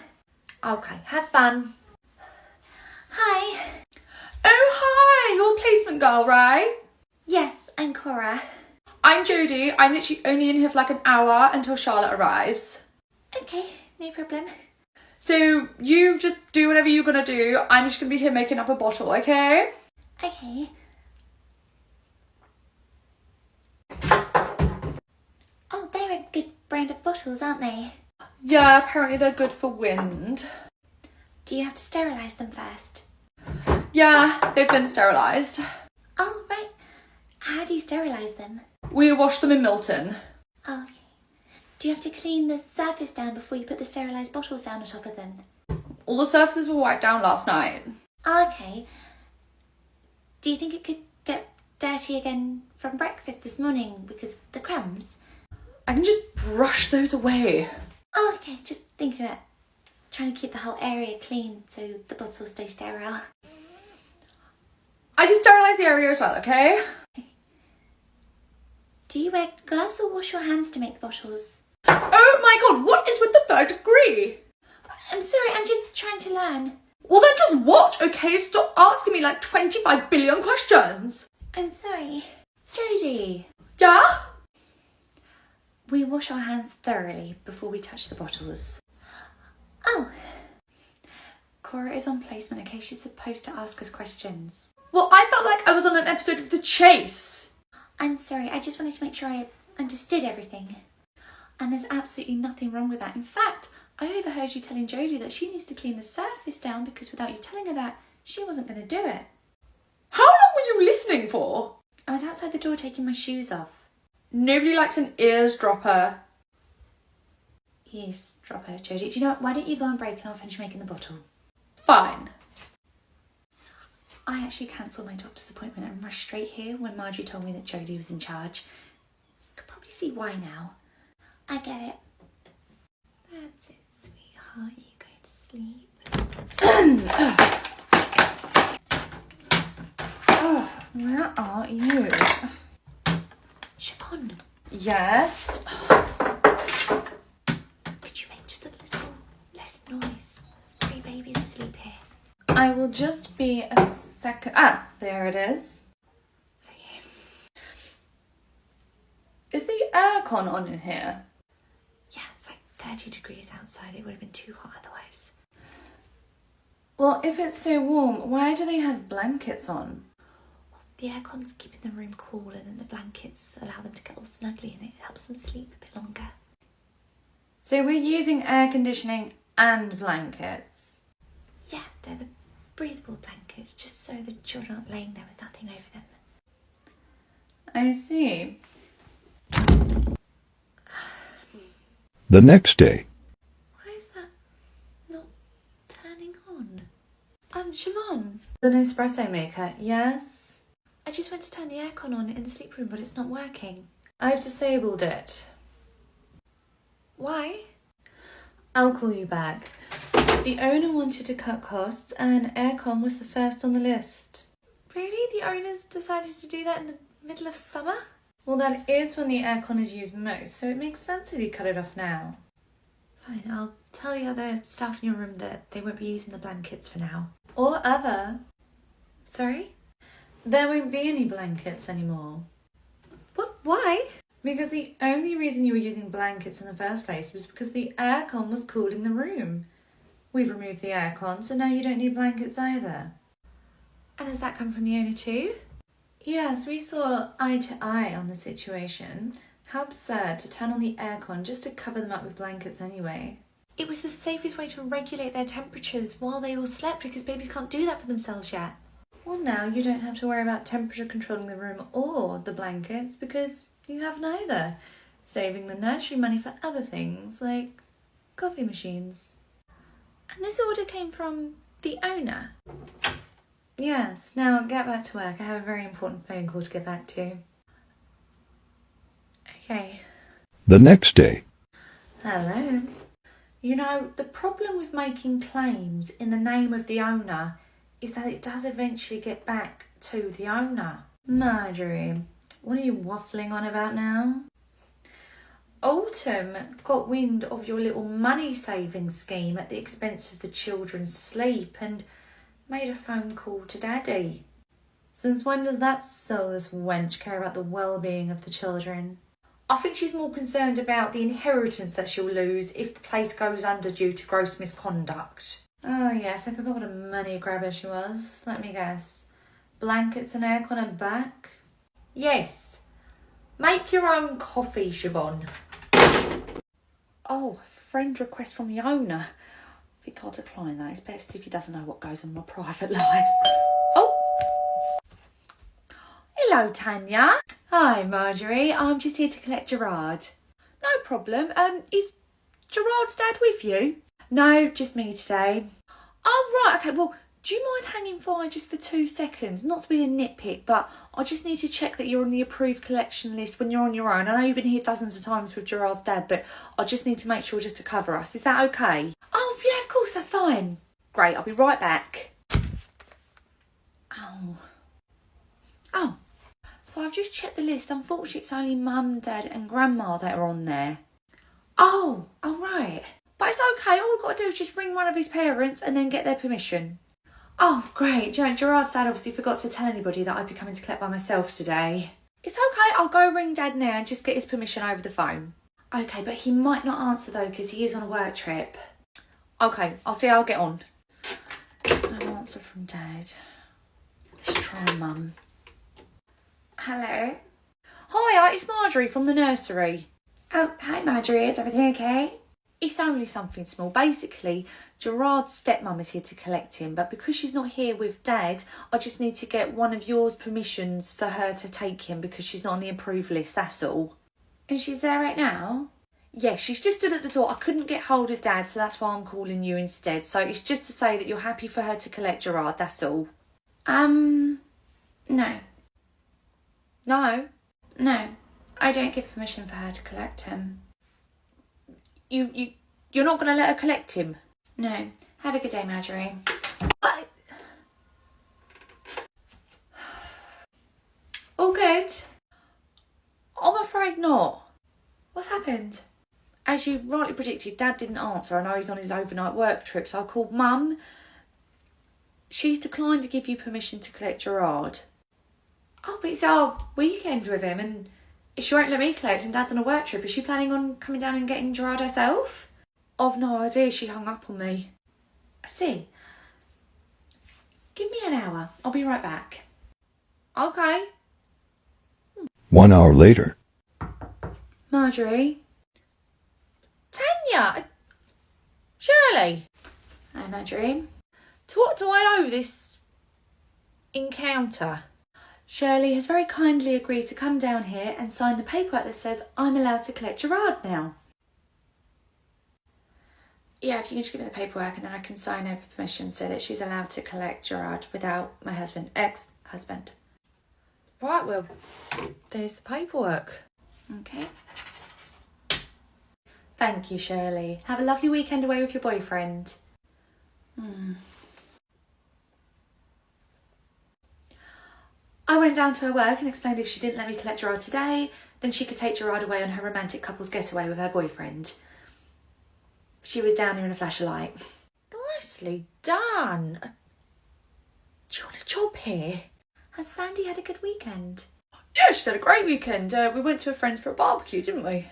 Okay, have fun. Hi. Oh, hi! You're a placement girl, right? Yes, I'm Cora. I'm Jodie. I'm literally only in here for like an hour until Charlotte arrives. Okay, no problem. So you just do whatever you're gonna do. I'm just gonna be here making up a bottle, okay? Okay. Oh, they're a good brand of bottles, aren't they? Yeah, apparently they're good for wind. Do you have to sterilise them first? Yeah, they've been sterilised. Oh, right. How do you sterilise them? We wash them in Milton. Oh, okay. Do you have to clean the surface down before you put the sterilised bottles down on top of them? All the surfaces were wiped down last night. Oh, okay. Do you think it could get dirty again from breakfast this morning because of the crumbs? I can just brush those away. Oh, okay. Just thinking about trying to keep the whole area clean so the bottles stay sterile. I can sterilise the area as well, okay? Do you wear gloves or wash your hands to make the bottles? Oh my god, what is with the third degree? I'm sorry, I'm just trying to learn. Well then just watch, okay? Stop asking me like 25 billion questions. I'm sorry. Jodie. Yeah? We wash our hands thoroughly before we touch the bottles. Oh. Cora is on placement, okay? She's supposed to ask us questions. Well, I felt like I was on an episode of The Chase. I'm sorry, I just wanted to make sure I understood everything. And there's absolutely nothing wrong with that. In fact, I overheard you telling Jodie that she needs to clean the surface down because without you telling her that, she wasn't going to do it. How long were you listening for? I was outside the door taking my shoes off. Nobody likes an eavesdropper. Eavesdropper, Jodie. Do you know what? Why don't you go on break and I'll finish making the bottle? Fine. I actually cancelled my doctor's appointment and rushed straight here when Marjorie told me that Jodie was in charge. You could probably see why now. I get it. That's it, sweetheart. You go to sleep. Oh, where are you? Siobhan, Yes? could you make just a little less noise? There's 3 babies asleep here. I will just be a second. Ah, there it is. Okay. Is the aircon on in here? Yeah, it's like 30 degrees outside. It would have been too hot otherwise. Well, if it's so warm, why do they have blankets on? The aircon's keeping the room cool and then the blankets allow them to get all snuggly and it helps them sleep a bit longer. So we're using air conditioning and blankets. Yeah, they're the breathable blankets, just so the children aren't laying there with nothing over them. I see. The next day. Why is that not turning on? Siobhan. The Nespresso maker, yes? I just went to turn the aircon on in the sleep room, but it's not working. I've disabled it. Why? I'll call you back. The owner wanted to cut costs and aircon was the first on the list. Really? The owners decided to do that in the middle of summer? Well, that is when the aircon is used most, so it makes sense that he cut it off now. Fine, I'll tell the other staff in your room that they won't be using the blankets for now. Or other. Sorry? There won't be any blankets anymore. What? Why? Because the only reason you were using blankets in the first place was because the aircon was cooling the room. We've removed the aircon, so now you don't need blankets either. And has that come from the owner too? Yes, we saw eye to eye on the situation. How absurd to turn on the aircon just to cover them up with blankets anyway. It was the safest way to regulate their temperatures while they all slept because babies can't do that for themselves yet. Well, now you don't have to worry about temperature controlling the room or the blankets because you have neither, saving the nursery money for other things like coffee machines. And this order came from the owner? Yes, now get back to work. I have a very important phone call to get back to. Okay. The next day. Hello. You know, the problem with making claims in the name of the owner is that it does eventually get back to the owner. Marjorie, what are you waffling on about now? Autumn got wind of your little money saving scheme at the expense of the children's sleep and made a phone call to Daddy. Since when does that soulless wench care about the well-being of the children? I think she's more concerned about the inheritance that she'll lose if the place goes under due to gross misconduct. Oh yes, I forgot what a money grabber she was. Let me guess. Blankets and aircon and back? Yes. Make your own coffee, Siobhan. Oh, friend request from the owner. I think I'll decline that. It's best if he doesn't know what goes on in my private life. Oh! Hello, Tanya. Hi, Marjorie. I'm just here to collect Gerard. No problem. Is Gerard's dad with you? No, just me today. Oh, right. Okay, well, do you mind hanging fire just for 2 seconds? Not to be a nitpick, but I just need to check that you're on the approved collection list when you're on your own. I know you've been here dozens of times with Gerard's dad, but I just need to make sure just to cover us. Is that okay? Oh, yeah, of course, that's fine. Great, I'll be right back. Oh. Oh. So I've just checked the list. Unfortunately, it's only Mum, Dad and Grandma that are on there. Oh, all right. But it's okay. All we've got to do is just ring one of his parents and then get their permission. Oh, great. Do you know, Gerard's dad obviously forgot to tell anybody that I'd be coming to collect by myself today. It's okay. I'll go ring Dad now and just get his permission over the phone. Okay, but he might not answer though because he is on a work trip. Okay, I'll see how I'll get on. No answer from Dad. Let's try Mum. Hello. Hiya, it's Marjorie from the nursery. Oh, hi Marjorie, is everything okay? It's only something small. Basically, Gerard's stepmom is here to collect him, but because she's not here with Dad, I just need to get one of yours permissions for her to take him because she's not on the approved list, that's all. And she's there right now? Yes, she's just stood at the door. I couldn't get hold of Dad, so that's why I'm calling you instead. So it's just to say that you're happy for her to collect Gerard, that's all. No. No? No, I don't give permission for her to collect him. You're not going to let her collect him? No. Have a good day, Marjorie. All good? I'm afraid not. What's happened? As you rightly predicted, Dad didn't answer. I know he's on his overnight work trip, so I called Mum. She's declined to give you permission to collect Gerard. Oh, but it's our weekend with him and if she won't let me collect and Dad's on a work trip, is she planning on coming down and getting Gerard herself? I've no idea. She hung up on me. I see. Give me an hour. I'll be right back. Okay. 1 hour later. Marjorie? Tanya! Shirley! Hi, Marjorie. To what do I owe this encounter? Shirley has very kindly agreed to come down here and sign the paperwork that says I'm allowed to collect Gerard now. Yeah, if you can just give me the paperwork and then I can sign over permission so that she's allowed to collect Gerard without my husband, ex-husband. Right, well, there's the paperwork. Okay. Thank you, Shirley. Have a lovely weekend away with your boyfriend. I went down to her work and explained if she didn't let me collect Gerard today, then she could take Gerard away on her romantic couple's getaway with her boyfriend. She was down here in a flash of light. Nicely done. Do you want a job here? Has Sandy had a good weekend? Yeah, she's had a great weekend. We went to a friend's for a barbecue, didn't we?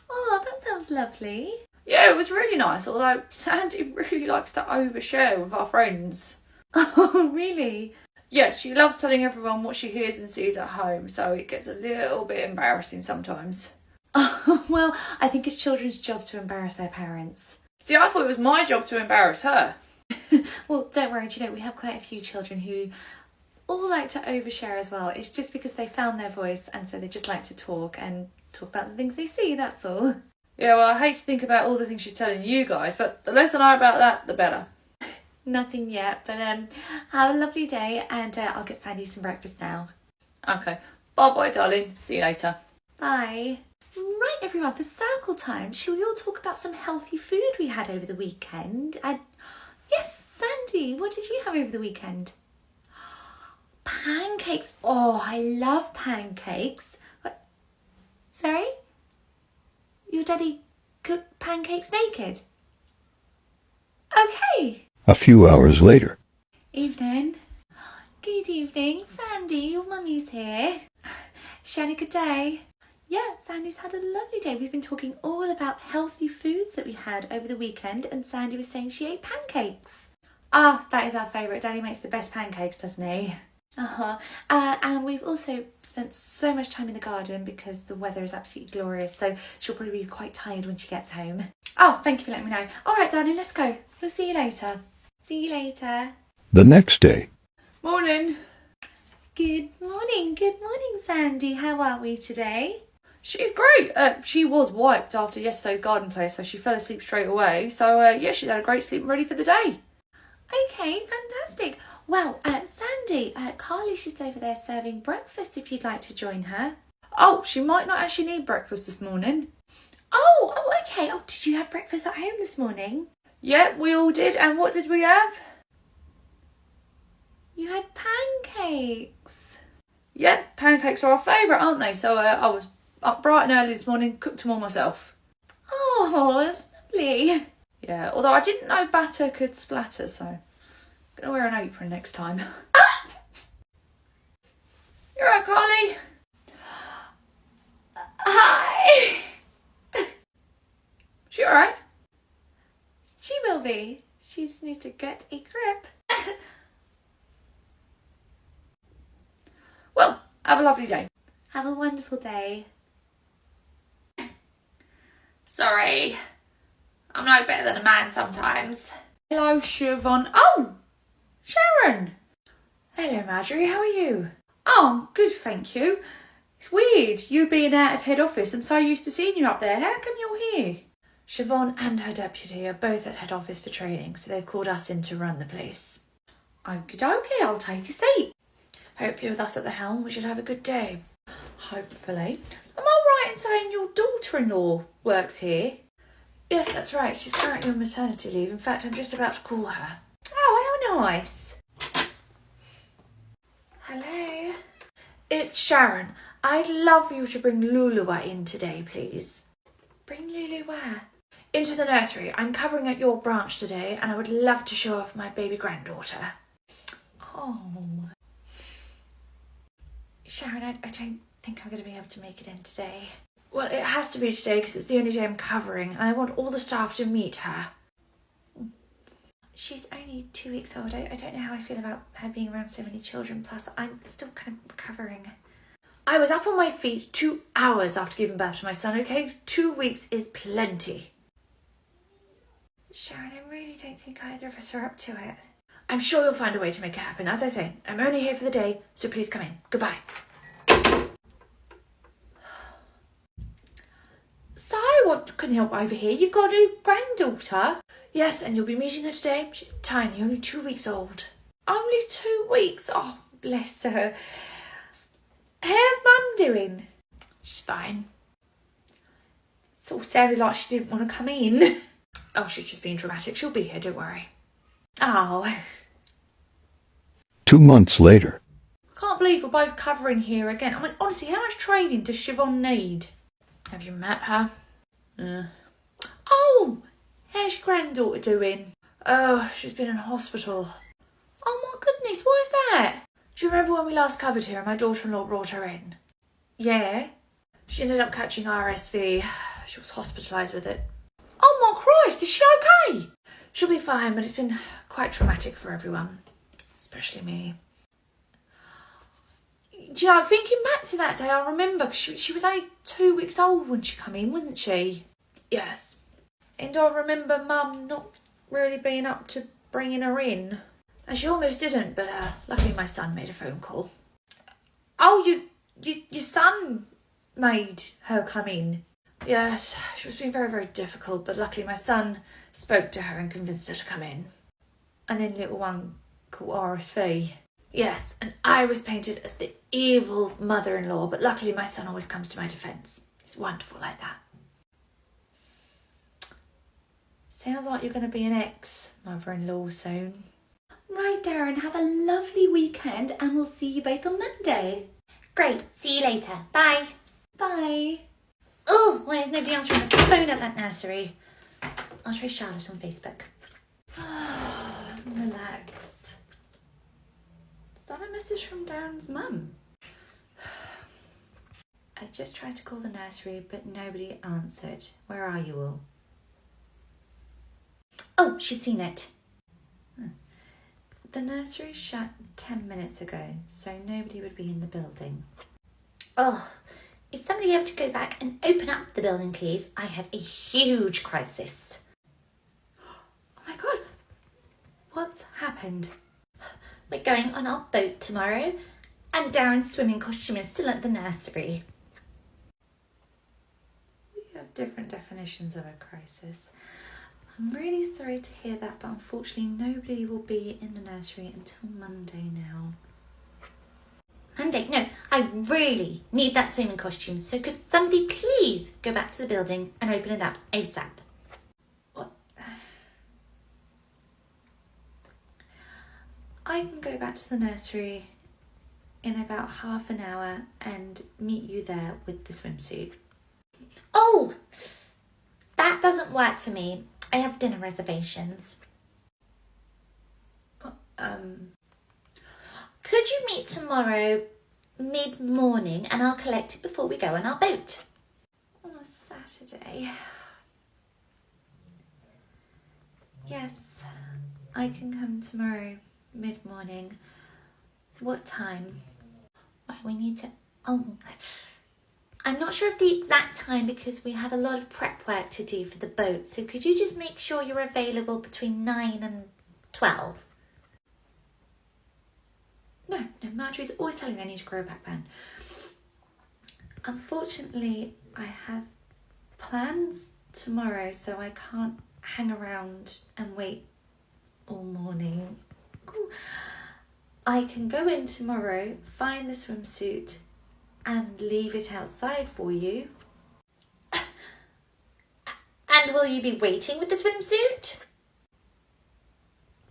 Oh, that sounds lovely. Yeah, it was really nice, although Sandy really likes to overshare with our friends. Oh, really? Yeah, she loves telling everyone what she hears and sees at home, so it gets a little bit embarrassing sometimes. Oh, well, I think it's children's jobs to embarrass their parents. See, I thought it was my job to embarrass her. Well, don't worry, do you know, we have quite a few children who all like to overshare as well. It's just because they found their voice and so they just like to talk about the things they see, that's all. Yeah, well, I hate to think about all the things she's telling you guys, but the less I know about that, the better. Nothing yet, but have a lovely day and I'll get Sandy some breakfast now. Okay, bye-bye, darling. See you later. Bye. Right, everyone, for circle time, shall we all talk about some healthy food we had over the weekend? Yes, Sandy, what did you have over the weekend? Pancakes. Oh, I love pancakes. What? Sorry? Your daddy cooked pancakes naked? Okay. A few hours later. Evening. Good evening, Sandy. Your mummy's here. She had a good day. Yeah, Sandy's had a lovely day. We've been talking all about healthy foods that we had over the weekend, and Sandy was saying she ate pancakes. Ah, that is our favourite. Daddy makes the best pancakes, doesn't he? And we've also spent so much time in the garden because the weather is absolutely glorious, so she'll probably be quite tired when she gets home. Oh, thank you for letting me know. All right, darling, let's go. We'll see you later. See you later. The next day. Morning. Good morning, Sandy. How are we today? She's great. She was wiped after yesterday's garden play, so she fell asleep straight away. So, yeah, she's had a great sleep and ready for the day. Okay, fantastic. Well, Sandy, Carly's just over there serving breakfast if you'd like to join her. Oh, she might not actually need breakfast this morning. Oh, okay. Oh, did you have breakfast at home this morning? Yeah, we all did. And what did we have? You had pancakes. Yeah, pancakes are our favourite, aren't they? So I was up bright and early this morning, cooked them all myself. Oh, that's lovely. Yeah, although I didn't know batter could splatter, so I'm going to wear an apron next time. You're right, Carly. Hi. She alright? She will be. She just needs to get a grip. Well, have a lovely day. Have a wonderful day. Sorry. I'm no better than a man sometimes. Hello, Siobhan. Oh, Sharon. Hello, Marjorie. How are you? Oh, I'm good, thank you. It's weird, you being out of head office. I'm so used to seeing you up there. How come you're here? Siobhan and her deputy are both at head office for training, so they've called us in to run the place. Okie dokie, I'll take a seat. Hopefully with us at the helm, we should have a good day. Hopefully. Am I right in saying your daughter-in-law works here? Yes, that's right. She's currently on maternity leave. In fact, I'm just about to call her. Oh, how nice. Hello? It's Sharon. I'd love you to bring Lulu in today, please. Bring Lulu where? Into the nursery. I'm covering at your branch today, and I would love to show off my baby granddaughter. Oh. Sharon, I don't think I'm going to be able to make it in today. Well, it has to be today because it's the only day I'm covering, and I want all the staff to meet her. She's only 2 weeks old. I don't know how I feel about her being around so many children, plus I'm still kind of recovering. I was up on my feet 2 hours after giving birth to my son, okay? 2 weeks is plenty. Sharon, I really don't think either of us are up to it. I'm sure you'll find a way to make it happen. As I say, I'm only here for the day, so please come in. Goodbye. So, what can help over here? You've got a new granddaughter? Yes, and you'll be meeting her today. She's tiny, only 2 weeks old. Only 2 weeks? Oh, bless her. How's Mum doing? She's fine. It all sounded like she didn't want to come in. Oh, she's just being dramatic. She'll be here, don't worry. Oh. 2 months later. I can't believe we're both covering here again. I mean, honestly, how much training does Siobhan need? Have you met her? Oh, how's your granddaughter doing? Oh, she's been in hospital. Oh my goodness, why is that? Do you remember when we last covered her and my daughter-in-law brought her in? Yeah. She ended up catching RSV. She was hospitalised with it. Oh my Christ, is she okay? She'll be fine, but it's been quite traumatic for everyone, especially me. Do you know, thinking back to that day, I remember, because she was only 2 weeks old when she came in, wasn't she? Yes. And I remember Mum not really being up to bringing her in. And she almost didn't, but luckily my son made a phone call. Oh, your son made her come in? Yes, she was being very, very difficult, but luckily my son spoke to her and convinced her to come in. And then little one called RSV. Yes, and I was painted as the evil mother-in-law, but luckily my son always comes to my defence. He's wonderful like that. Sounds like you're going to be an ex-mother-in-law soon. Right, Darren, have a lovely weekend and we'll see you both on Monday. Great, see you later. Bye. Bye. Oh, why is nobody answering the phone at that nursery? I'll try Charlotte on Facebook. Relax. Is that a message from Darren's mum? I just tried to call the nursery, but nobody answered. Where are you all? Oh, she's seen it. The nursery shut 10 minutes ago, so nobody would be in the building. Oh, is somebody able to go back and open up the building, please? I have a huge crisis. Oh my God, what's happened? We're going on our boat tomorrow, and Darren's swimming costume is still at the nursery. We have different definitions of a crisis. I'm really sorry to hear that, but unfortunately nobody will be in the nursery until Monday now. Monday? No, I really need that swimming costume, so could somebody please go back to the building and open it up ASAP? What? I can go back to the nursery in about half an hour and meet you there with the swimsuit. Oh, that doesn't work for me. I have dinner reservations. Could you meet tomorrow mid-morning and I'll collect it before we go on our boat? On a Saturday? Yes, I can come tomorrow mid-morning. What time? Well, we need to... Oh, I'm not sure of the exact time because we have a lot of prep work to do for the boat. So could you just make sure you're available between 9 and 12? No, Marjorie's always telling me I need to grow a backbone. Unfortunately, I have plans tomorrow, so I can't hang around and wait all morning. Ooh. I can go in tomorrow, find the swimsuit, and leave it outside for you. And will you be waiting with the swimsuit?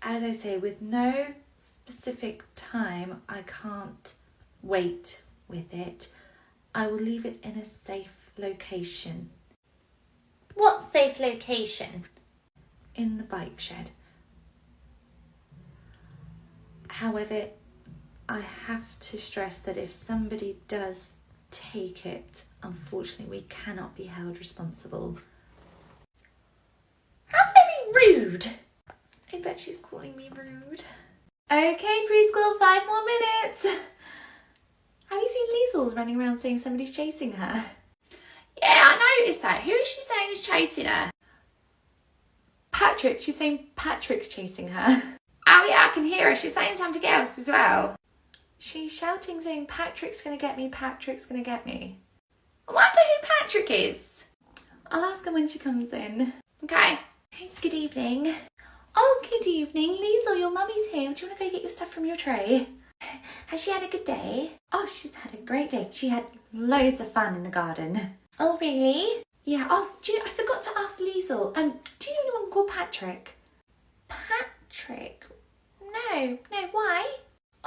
As I say, with no specific time, I can't wait with it. I will leave it in a safe location. What safe location? In the bike shed. However, I have to stress that if somebody does take it, unfortunately we cannot be held responsible. How very rude! I bet she's calling me rude. Okay, preschool, 5 more minutes. Have you seen Liesl running around saying somebody's chasing her? Yeah, I noticed that. Who is she saying is chasing her? Patrick. She's saying Patrick's chasing her. Oh yeah, I can hear her. She's saying something else as well. She's shouting saying, Patrick's gonna get me, Patrick's gonna get me. I wonder who Patrick is. I'll ask her when she comes in. Okay. Good evening. Oh, good evening. Liesl, your mummy's here. Do you want to go get your stuff from your tray? Has she had a good day? Oh, she's had a great day. She had loads of fun in the garden. Oh, really? Yeah. Oh, I forgot to ask Liesl. Do you know anyone called Patrick? Patrick? No, why?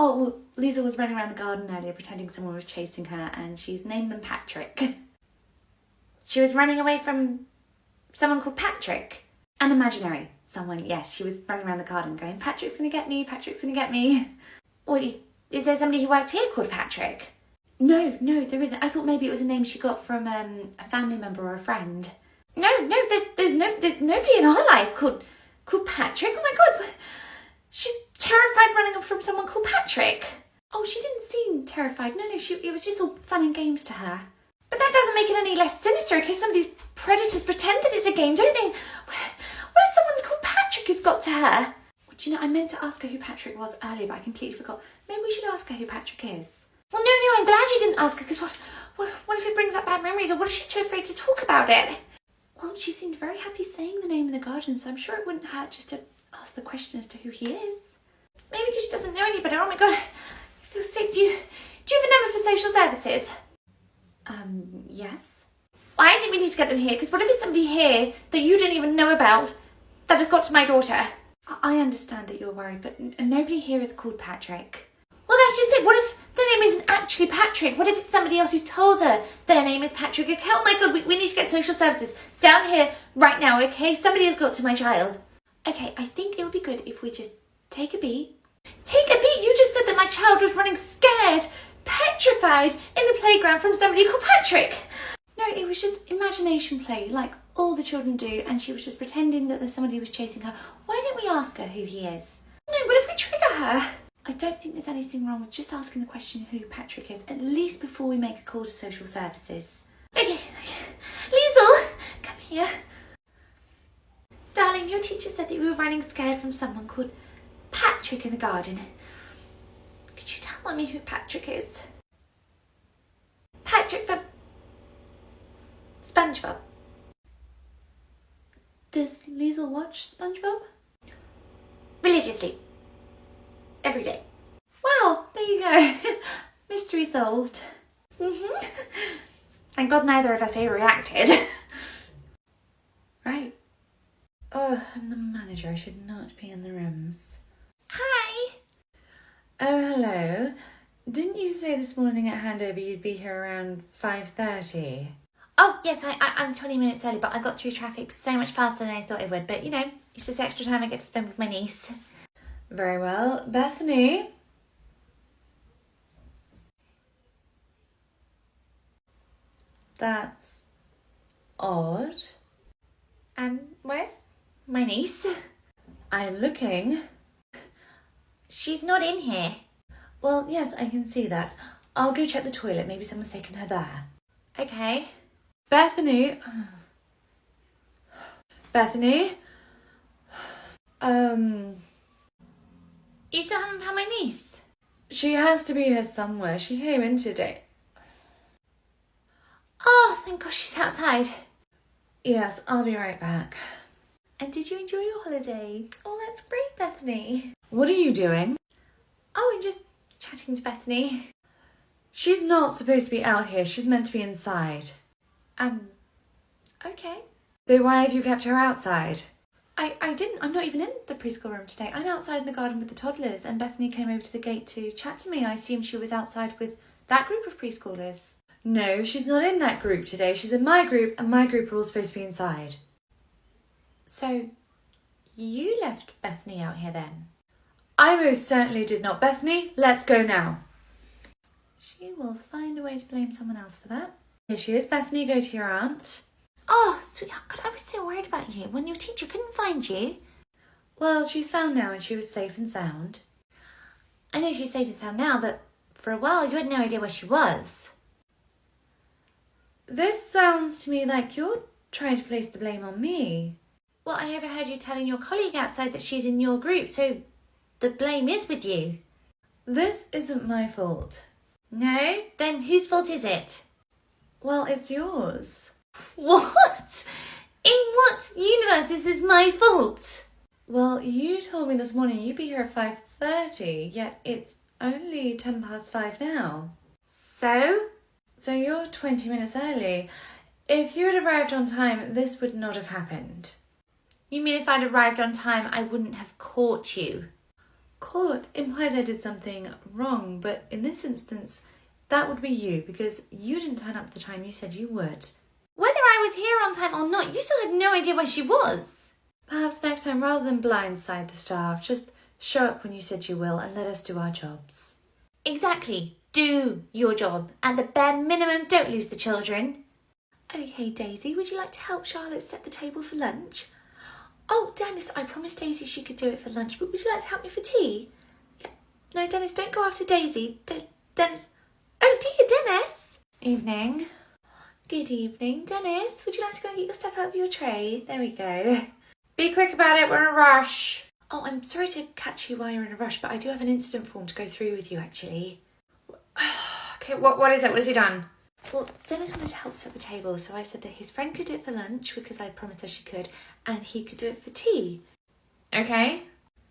Oh, well, Lisa was running around the garden earlier pretending someone was chasing her, and she's named them Patrick. She was running away from someone called Patrick? An imaginary someone, yes. She was running around the garden going, Patrick's gonna get me, Patrick's gonna get me. Or is there somebody who works here called Patrick? No, there isn't. I thought maybe it was a name she got from a family member or a friend. No, there's nobody in our life called Patrick. Oh my God, she's terrified running from someone called Patrick. Oh, she didn't seem terrified. No, it was just all fun and games to her. But that doesn't make it any less sinister in case some of these predators pretend that it's a game, don't they? What if someone called Patrick has got to her? Well, do you know, I meant to ask her who Patrick was earlier, but I completely forgot. Maybe we should ask her who Patrick is. Well, no, I'm glad you didn't ask her, because what if it brings up bad memories, or what if she's too afraid to talk about it? Well, she seemed very happy saying the name in the garden, so I'm sure it wouldn't hurt just to ask the question as to who he is. Maybe because she doesn't know any better. Oh my God, I feel sick. Do you have a number for social services? Yes. Well, I think we need to get them here, because what if it's somebody here that you don't even know about that has got to my daughter? I understand that you're worried, but nobody here is called Patrick. Well, that's just it. What if their name isn't actually Patrick? What if it's somebody else who's told her their name is Patrick? Okay, oh my God, we need to get social services down here right now, okay? Somebody has got to my child. Okay, I think it would be good if we just take a beat. Take a beat? You just said that my child was running scared, petrified in the playground from somebody called Patrick. No, it was just imagination play, like all the children do, and she was just pretending that there's somebody who was chasing her. Why don't we ask her who he is? No, what if we trigger her? I don't think there's anything wrong with just asking the question who Patrick is, at least before we make a call to social services. Okay. Liesl, come here. Darling, your teacher said that you were running scared from someone called Patrick in the garden. Could you tell Mummy who Patrick is? Patrick from SpongeBob. Does Liesl watch SpongeBob? Religiously. Every day. Well, there you go. Mystery solved. Thank God neither of us overreacted. Right. Oh, I'm the manager. I should not be in the rooms. Hi. Oh, hello. Didn't you say this morning at handover you'd be here around 5:30? Oh, yes, I'm 20 minutes early, but I got through traffic so much faster than I thought I would. But, you know, it's just extra time I get to spend with my niece. Very well. Bethany? That's odd. Where's my niece? I'm looking. She's not in here. Well, yes, I can see that. I'll go check the toilet. Maybe someone's taken her there. Okay. Bethany? Bethany? You still haven't found my niece? She has to be here somewhere. She came in today. Oh, thank God she's outside. Yes, I'll be right back. And did you enjoy your holiday? Oh, that's great, Bethany. What are you doing? Oh, I'm just chatting to Bethany. She's not supposed to be out here. She's meant to be inside. Okay. So why have you kept her outside? I didn't. I'm not even in the preschool room today. I'm outside in the garden with the toddlers, and Bethany came over to the gate to chat to me. I assumed she was outside with that group of preschoolers. No, she's not in that group today. She's in my group, and my group are all supposed to be inside. So, you left Bethany out here then? I most certainly did not. Bethany, let's go now. She will find a way to blame someone else for that. Here she is. Bethany, go to your aunt. Oh, sweetheart, God, I was so worried about you when your teacher couldn't find you. Well, she's found now and she was safe and sound. I know she's safe and sound now, but for a while you had no idea where she was. This sounds to me like you're trying to place the blame on me. Well, I overheard you telling your colleague outside that she's in your group, so the blame is with you. This isn't my fault. No? Then whose fault is it? Well, it's yours. What? In what universe is this my fault? Well, you told me this morning you'd be here at 5:30, yet it's only 5:10 now. So? So you're 20 minutes early. If you had arrived on time, this would not have happened. You mean if I'd arrived on time, I wouldn't have caught you? Court implies I did something wrong, but in this instance, that would be you, because you didn't turn up at the time you said you would. Whether I was here on time or not, you still had no idea where she was. Perhaps next time, rather than blindside the staff, just show up when you said you will and let us do our jobs. Exactly. Do your job. At the bare minimum, don't lose the children. Okay, Daisy, would you like to help Charlotte set the table for lunch? Oh, Dennis, I promised Daisy she could do it for lunch, but would you like to help me for tea? Yeah. No, Dennis, don't go after Daisy. Dennis. Oh, dear, Dennis. Evening. Good evening. Dennis, would you like to go and get your stuff out of your tray? There we go. Be quick about it, we're in a rush. Oh, I'm sorry to catch you while you're in a rush, but I do have an incident form to go through with you, actually. Okay, what is it? What has he done? Well, Dennis wanted to help set the table, so I said that his friend could do it for lunch because I promised her she could, and he could do it for tea. Okay.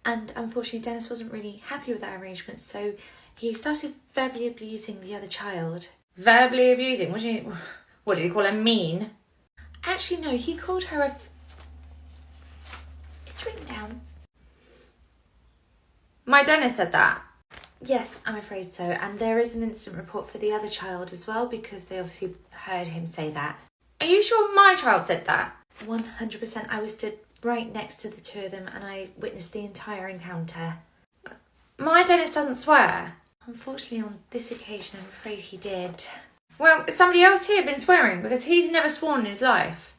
And unfortunately, Dennis wasn't really happy with that arrangement, so he started verbally abusing the other child. Verbally abusing? What did he call her, mean? Actually, no, he called her a... It's written down. My Dennis said that. Yes, I'm afraid so. And there is an incident report for the other child as well, because they obviously heard him say that. Are you sure my child said that? 100%. I was stood right next to the two of them and I witnessed the entire encounter. My Dennis doesn't swear. Unfortunately, on this occasion, I'm afraid he did. Well, has somebody else here been swearing? Because he's never sworn in his life.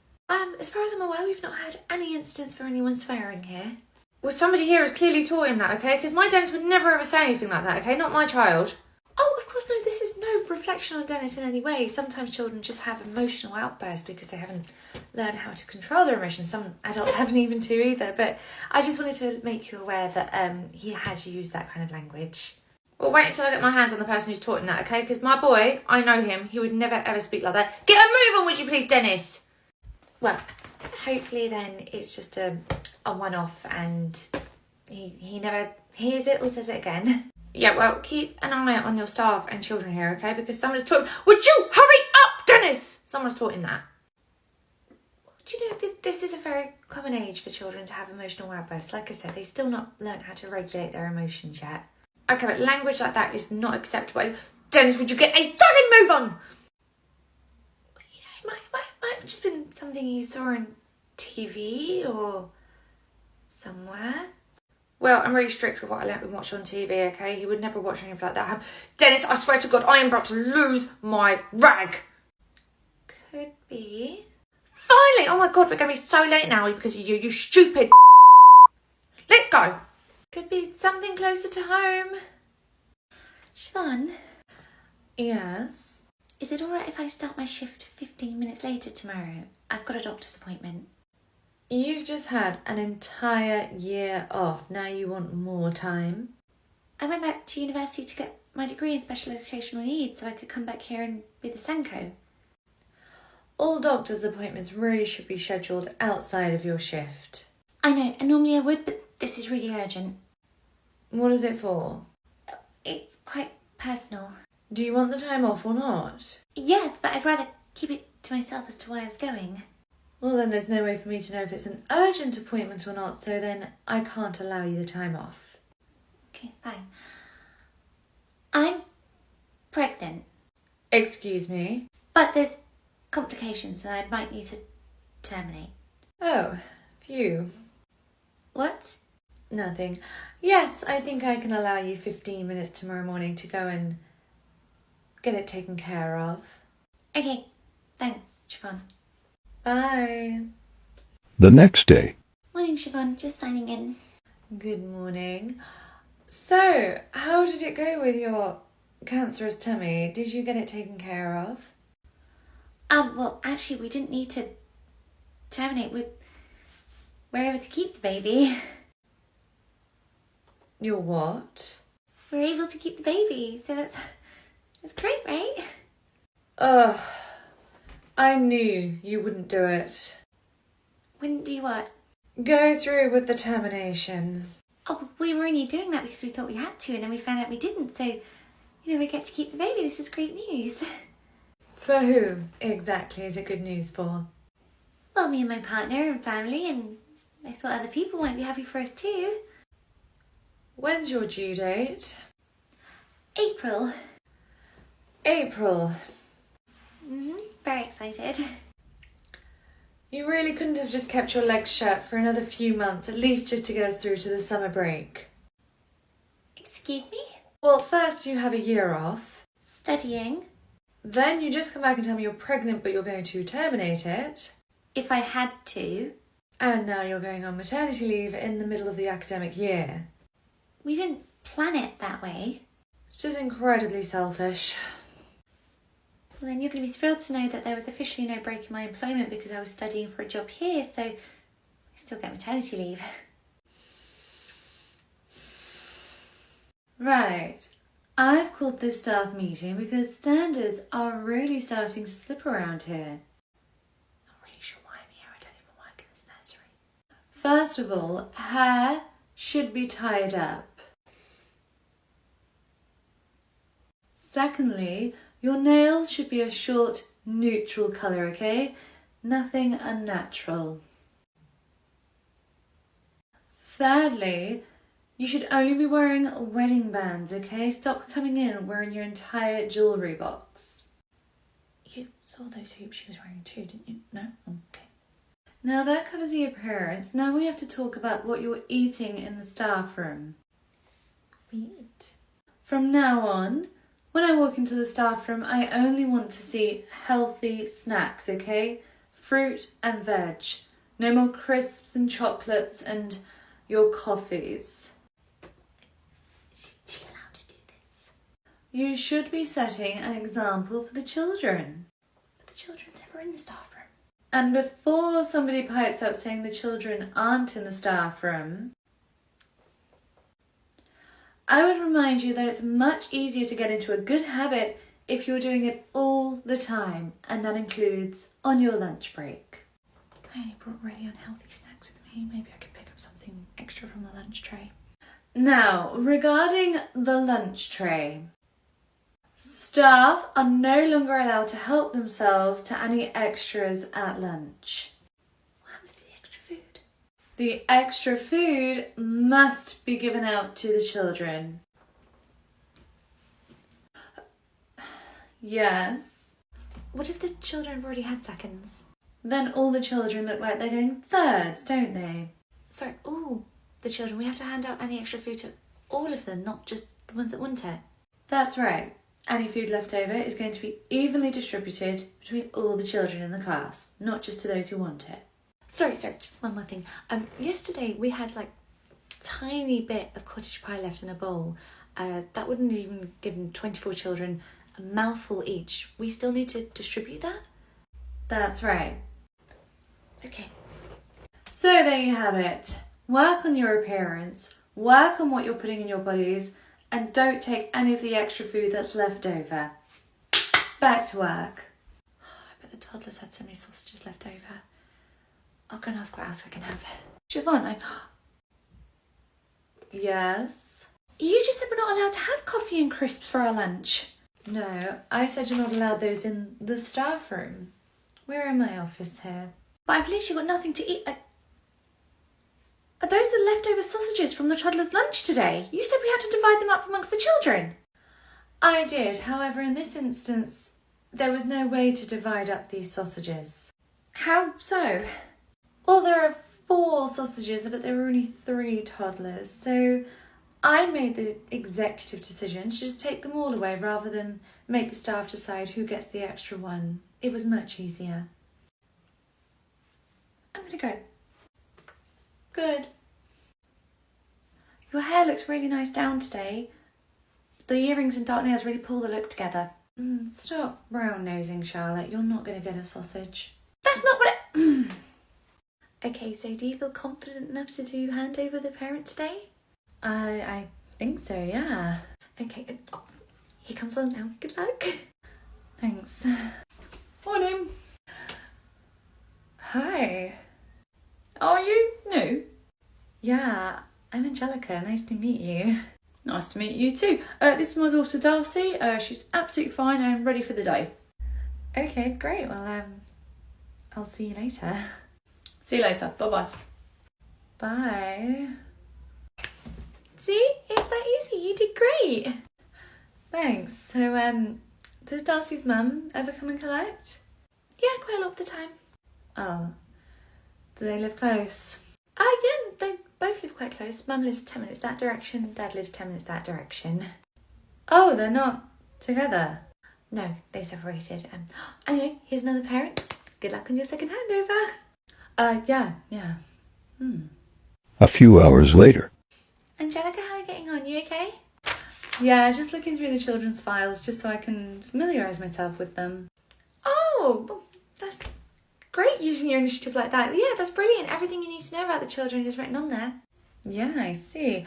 As far as I'm aware, we've not had any incidents for anyone swearing here. Well, somebody here has clearly taught him that, okay? Because my Dennis would never ever say anything like that, okay? Not my child. Oh, of course, no, this is no reflection on Dennis in any way. Sometimes children just have emotional outbursts because they haven't learned how to control their emotions. Some adults haven't even to either. But I just wanted to make you aware that he has used that kind of language. Well, wait until I get my hands on the person who's taught him that, okay? Because my boy, I know him. He would never ever speak like that. Get a move on, would you please, Dennis? Well, hopefully then it's just a one-off and he never hears it or says it again. Yeah, well, keep an eye on your staff and children here, okay? Because someone's taught him... Would you hurry up, Dennis? Someone's taught him that. Do you know, this is a very common age for children to have emotional outbursts. Like I said, they've still not learned how to regulate their emotions yet. Okay, but language like that is not acceptable. Dennis, would you get a starting move on? You know, it might have just been something you saw on TV or somewhere. Well, I'm really strict with what I let him watch on TV, okay? He would never watch anything like that. Dennis, I swear to God, I am about to lose my rag. Could be. Finally! Oh my God, we're going to be so late now because of you, you stupid... Let's go. Could be something closer to home. Siobhan, Yes? is it alright if I start my shift 15 minutes later tomorrow? I've got a doctor's appointment. You've just had an entire year off. Now you want more time? I went back to university to get my degree in special educational needs so I could come back here and be the Senko. All doctor's appointments really should be scheduled outside of your shift. I know, and normally I would, but this is really urgent. What is it for? It's quite personal. Do you want the time off or not? Yes, but I'd rather keep it to myself as to why I was going. Well, then there's no way for me to know if it's an urgent appointment or not, so then I can't allow you the time off. Okay, fine. I'm pregnant, Excuse me? but there's complications and I might need to terminate. Oh, phew. What? Nothing. Yes, I think I can allow you 15 minutes tomorrow morning to go and get it taken care of. Okay, thanks, Siobhan. Bye. The next day. Morning, Siobhan, just signing in. Good morning. So, how did it go with your cancerous tummy? Did you get it taken care of? Well, actually, we didn't need to terminate. We're able to keep the baby. Your what? We're able to keep the baby, so that's great, right? Ugh. I knew you wouldn't do it. Wouldn't do what? Go through with the termination. Oh, we were only doing that because we thought we had to, and then we found out we didn't, so, we get to keep the baby. This is great news. For who exactly is it good news for? Well, me and my partner and family, and I thought other people might be happy for us too. When's your due date? April. April. Very excited. You really couldn't have just kept your legs shut for another few months, at least just to get us through to the summer break. Excuse me? Well, first you have a year off. Studying. Then you just come back and tell me you're pregnant but you're going to terminate it. If I had to. And now you're going on maternity leave in the middle of the academic year. We didn't plan it that way. It's just incredibly selfish. Well, then you're going to be thrilled to know that there was officially no break in my employment because I was studying for a job here, so I still get maternity leave. Right. I've called this staff meeting because standards are really starting to slip around here. Not really sure why I'm here. I don't even work in this nursery. First of all, hair should be tied up. Secondly, your nails should be a short, neutral colour, okay? Nothing unnatural. Thirdly, you should only be wearing wedding bands, okay? Stop coming in wearing your entire jewellery box. You saw those hoops she was wearing too, didn't you? No? Okay. Now that covers the appearance. Now we have to talk about what you're eating in the staff room. Weird. From now on, when I walk into the staff room, I only want to see healthy snacks, okay? Fruit and veg. No more crisps and chocolates and your coffees. Is she allowed to do this? You should be setting an example for the children. But the children are never in the staff room. And before somebody pipes up saying the children aren't in the staff room, I would remind you that it's much easier to get into a good habit if you're doing it all the time, and that includes on your lunch break. I only brought really unhealthy snacks with me. Maybe I could pick up something extra from the lunch tray. Now, regarding the lunch tray, staff are no longer allowed to help themselves to any extras at lunch. What happens to the extra food? The extra food must be given out to the children. Yes. What if the children have already had seconds? Then all the children look like they're doing thirds, don't they? Sorry, all the children. We have to hand out any extra food to all of them, not just the ones that want it. That's right. Any food left over is going to be evenly distributed between all the children in the class, not just to those who want it. Sorry, just one more thing. Yesterday we had like a tiny bit of cottage pie left in a bowl. That wouldn't have even given 24 children a mouthful each. We still need to distribute that? That's right. Okay. So there you have it. Work on your appearance, work on what you're putting in your bodies, and don't take any of the extra food that's left over. Back to work. I bet the toddlers had so many sausages left over. I'll go and ask what else I can have. Siobhan, Yes? You just said we're not allowed to have coffee and crisps for our lunch. No, I said you're not allowed those in the staff room. We're in my office here. But I've literally got nothing to eat. Are those the leftover sausages from the toddler's lunch today? You said we had to divide them up amongst the children. I did, however, in this instance, there was no way to divide up these sausages. How so? Well, there are 4 sausages, but there were only 3 toddlers, so I made the executive decision to just take them all away rather than make the staff decide who gets the extra one. It was much easier. I'm gonna go. Good. Your hair looks really nice down today. The earrings and dark nails really pull the look together. Stop brown-nosing, Charlotte. You're not going to get a sausage. That's not what it... Okay, so do you feel confident enough to do handover with the parent today? I think so, yeah. Okay, here comes one now. Good luck. Thanks. Morning. Hi. Are you new? Yeah, I'm Angelica. Nice to meet you. Nice to meet you too. This is my daughter Darcy. She's absolutely fine and ready for the day. Okay, great. Well, I'll see you later. See you later. Bye-bye. Bye. See? It did great. Thanks. So, does Darcy's mum ever come and collect? Yeah, quite a lot of the time. Oh. Do they live close? Yeah, they both live quite close. Mum lives 10 minutes that direction, Dad lives 10 minutes that direction. Oh, they're not together? No, they separated. Anyway, here's another parent. Good luck on your second handover. Yeah. A few hours later. Angelica, how are you getting on? You okay? Yeah, just looking through the children's files just so I can familiarise myself with them. Oh, well, that's great using your initiative like that. Yeah, that's brilliant. Everything you need to know about the children is written on there. Yeah, I see.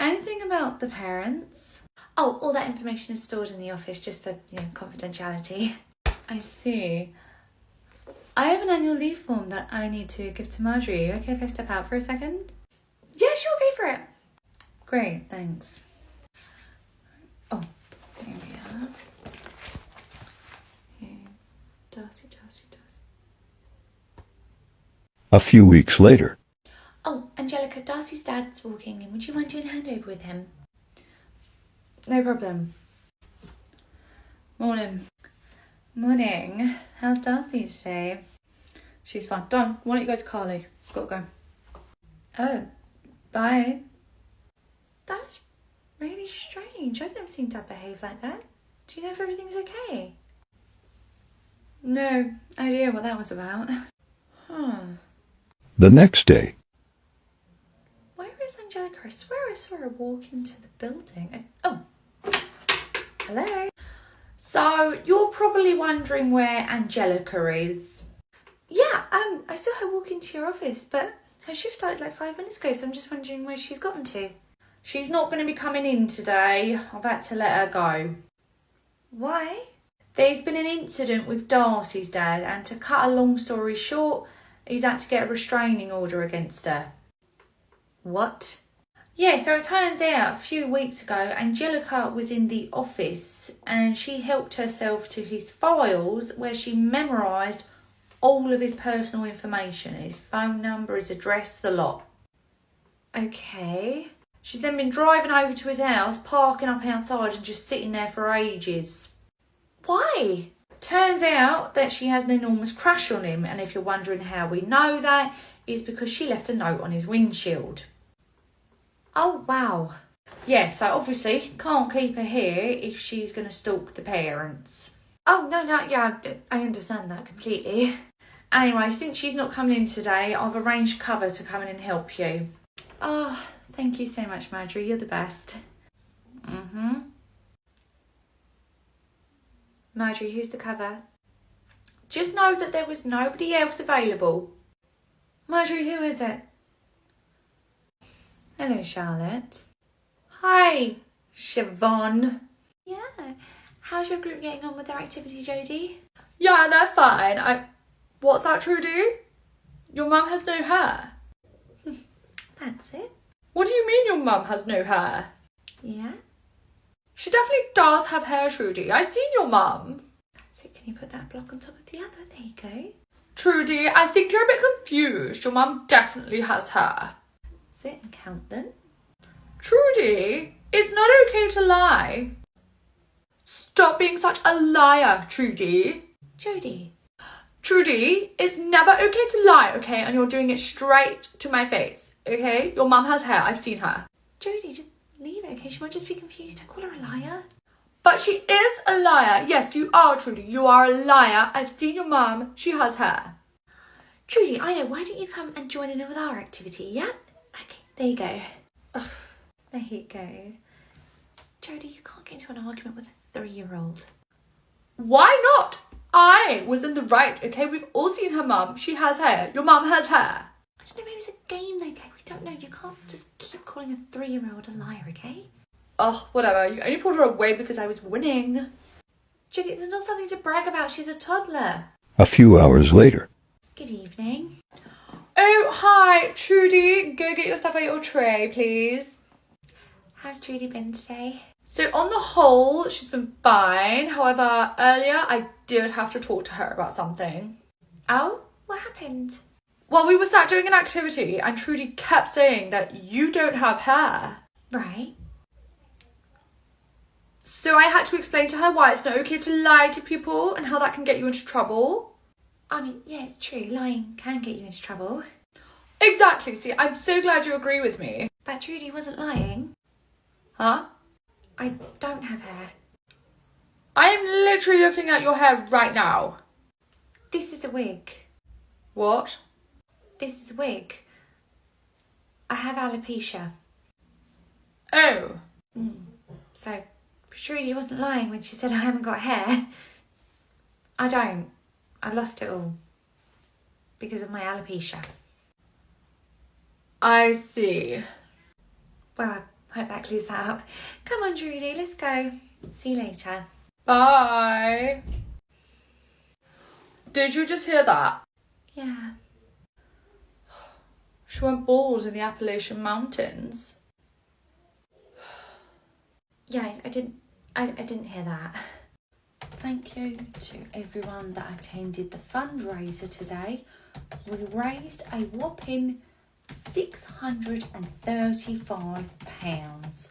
Anything about the parents? Oh, all that information is stored in the office just for, confidentiality. I see. I have an annual leave form that I need to give to Marjorie. Are you okay if I step out for a second? Yeah, sure, go for it. Great, thanks. Oh, here we are. Here. Darcy. A few weeks later. Oh, Angelica, Darcy's dad's walking in. Would you mind doing a handover with him? No problem. Morning. How's Darcy today? She's fine. Done. Why don't you go to Carly? Gotta go. Oh, bye. That was really strange. I've never seen Dad behave like that. Do you know if everything's okay? No idea what that was about. Huh. The next day. Where is Angelica? I swear I saw her walk into the building. Oh, hello. So, you're probably wondering where Angelica is. Yeah, I saw her walk into your office, but her shift started like 5 minutes ago, so I'm just wondering where she's gotten to. She's not going to be coming in today. I've had to let her go. Why? There's been an incident with Darcy's dad, and to cut a long story short, he's had to get a restraining order against her. What? Yeah, so it turns out a few weeks ago, Angelica was in the office and she helped herself to his files where she memorised all of his personal information, his phone number, his address, the lot. Okay. She's then been driving over to his house, parking up outside and just sitting there for ages. Why? Turns out that she has an enormous crush on him, and if you're wondering how we know that, it's because she left a note on his windshield. Oh, wow. Yeah, so obviously can't keep her here if she's going to stalk the parents. Oh, no, yeah, I understand that completely. Anyway, since she's not coming in today, I've arranged cover to come in and help you. Oh, thank you so much, Marjorie. You're the best. Marjorie, who's the cover? Just know that there was nobody else available. Marjorie, who is it? Hello, Charlotte. Hi, Siobhan. Yeah. How's your group getting on with their activity, Jodie? Yeah, they're fine. What's that, Trudy? Your mum has no hair. That's it. What do you mean your mum has no hair? Yeah. She definitely does have hair, Trudy. I've seen your mum. That's it. Can you put that block on top of the other? There you go. Trudy, I think you're a bit confused. Your mum definitely has hair. That's it, and count them. Trudy, it's not okay to lie. Stop being such a liar, Trudy. Jodie. Trudy, it's never okay to lie, okay? And you're doing it straight to my face, okay? Your mum has hair. I've seen her. Jodie, just leave it, okay? She might just be confused. Don't call her a liar. But she is a liar. Yes, you are, Trudy. You are a liar. I've seen your mum. She has hair. Trudy, I know. Why don't you come and join in with our activity, yeah? Okay, there you go. Ugh, there you go. Jodie, you can't get into an argument with a 3-year-old. Why not? I was in the right, okay? We've all seen her mum. She has hair. Your mum has hair. I don't know, maybe it's a game they play. We don't know. You can't just keep calling a 3-year-old a liar, okay? Oh, whatever. You only pulled her away because I was winning. Jodie, there's not something to brag about. She's a toddler. A few hours later. Good evening. Oh, hi, Trudy. Go get your stuff out your tray, please. How's Trudy been today? So on the whole, she's been fine. However, earlier I did have to talk to her about something. Oh, what happened? Well, we were sat doing an activity and Trudy kept saying that you don't have hair. Right. So I had to explain to her why it's not okay to lie to people and how that can get you into trouble. I mean, yeah, it's true. Lying can get you into trouble. Exactly. See, I'm so glad you agree with me. But Trudy wasn't lying. Huh? I don't have hair. I am literally looking at your hair right now. This is a wig. What? This is a wig. I have alopecia. Oh. So, Trudy wasn't lying when she said I haven't got hair. I don't. I lost it all. Because of my alopecia. I see. Well, I hope that clears that up. Come on, Trudy, let's go. See you later. Bye. Did you just hear that? Yeah. She went bald in the Appalachian Mountains. Yeah, I didn't hear that. Thank you to everyone that attended the fundraiser today. We raised a whopping £635.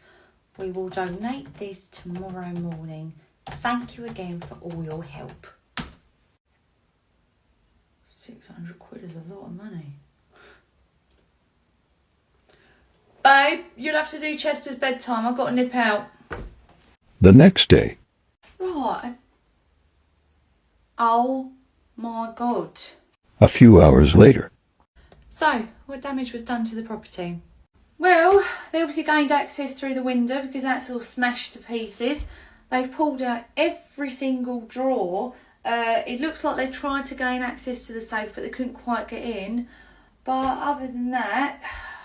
We will donate this tomorrow morning. Thank you again for all your help. 600 quid is a lot of money. Babe, you'll have to do Chester's bedtime. I've got to nip out. The next day, Right. Oh my God. a few hours later, So, what damage was done to the property? Well, they obviously gained access through the window because that's all smashed to pieces. They've pulled out every single drawer. It looks like they tried to gain access to the safe, but they couldn't quite get in. But other than that,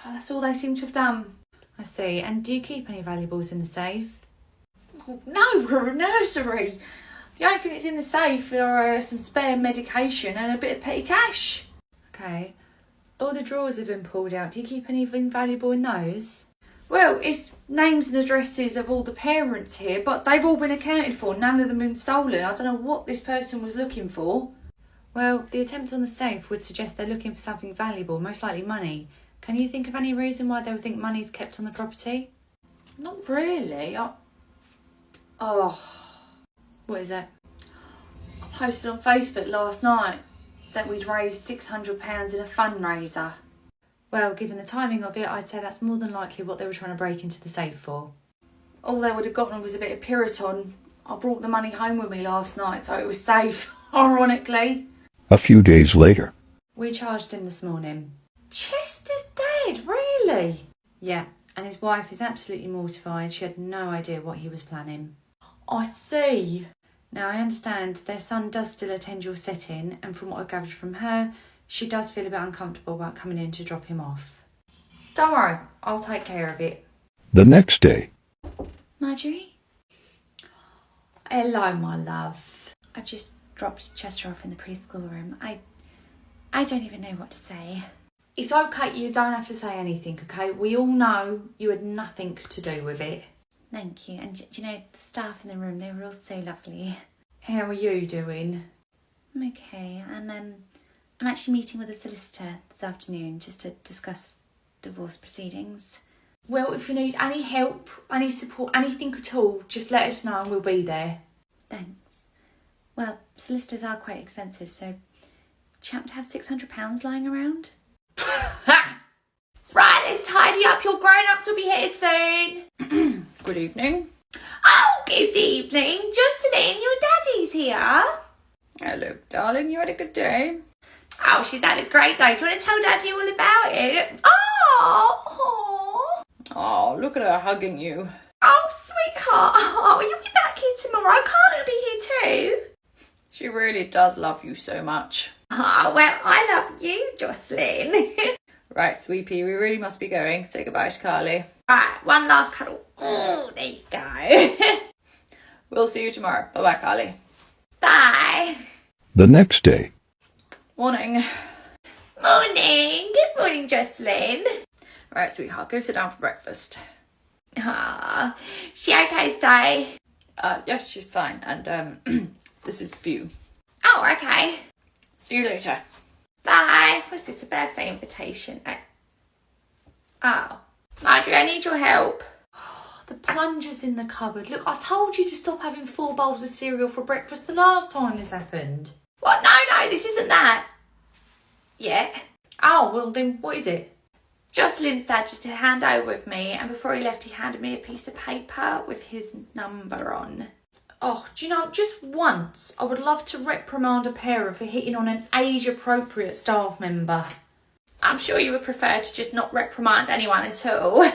that's all they seem to have done. I see. And do you keep any valuables in the safe? No, we're a nursery. The only thing that's in the safe are some spare medication and a bit of petty cash. Okay. All the drawers have been pulled out. Do you keep anything valuable in those? Well, it's names and addresses of all the parents here, but they've all been accounted for. None of them have been stolen. I don't know what this person was looking for. Well, the attempt on the safe would suggest they're looking for something valuable, most likely money. Can you think of any reason why they would think money's kept on the property? Not really. Oh, what is it? I posted on Facebook last night that we'd raised £600 in a fundraiser. Well, given the timing of it, I'd say that's more than likely what they were trying to break into the safe for. All they would have gotten was a bit of Piriton. I brought the money home with me last night, so it was safe, ironically. a few days later, We charged him this morning. Chester's dead, really? Yeah, and his wife is absolutely mortified. She had no idea what he was planning. I see. Now, I understand their son does still attend your setting, and from what I gathered from her, she does feel a bit uncomfortable about coming in to drop him off. Don't worry, I'll take care of it. the next day, Marjorie? Hello, my love. I've just dropped Chester off in the preschool room. I don't even know what to say. It's okay, you don't have to say anything, okay? We all know you had nothing to do with it. Thank you. And do you know, the staff in the room, they were all so lovely. How are you doing? I'm okay. I'm actually meeting with a solicitor this afternoon just to discuss divorce proceedings. Well, if you need any help, any support, anything at all, just let us know and we'll be there. Thanks. Well, solicitors are quite expensive, so do you happen to have £600 lying around? Right, let's tidy up. Your grown-ups will be here soon. Good evening. Oh, good evening. Jocelyn, your daddy's here. Hello, darling. You had a good day? Oh, she's had a great day. Do you want to tell Daddy all about it? Oh, Oh, look at her hugging you. oh, sweetheart. Oh, you'll be back here tomorrow. Carla will be here too. She really does love you so much. Oh, well, I love you, Jocelyn. Right, sweetie, we really must be going. Say goodbye to Carly. Right, one last cuddle. Oh, there you go. We'll see you tomorrow. Bye-bye, Carly. Bye. the next day, Morning. Morning. Good morning, Jocelyn. Right, sweetheart, go sit down for breakfast. Ah, she okay today? Yes, she's fine. And, this is for you. Oh, okay. See you later. Bye. Was this a birthday invitation? Oh, Marjorie, I need your help. Oh, the plungers in the cupboard. Look, I told you to stop having 4 bowls of cereal for breakfast the last time this happened. What? No, this isn't that. Yeah. Oh, well then, what is it? Jocelyn's dad just did a handover with me, and before he left he handed me a piece of paper with his number on. Oh, do you know, just once I would love to reprimand a parent for hitting on an age-appropriate staff member. I'm sure you would prefer to just not reprimand anyone at all.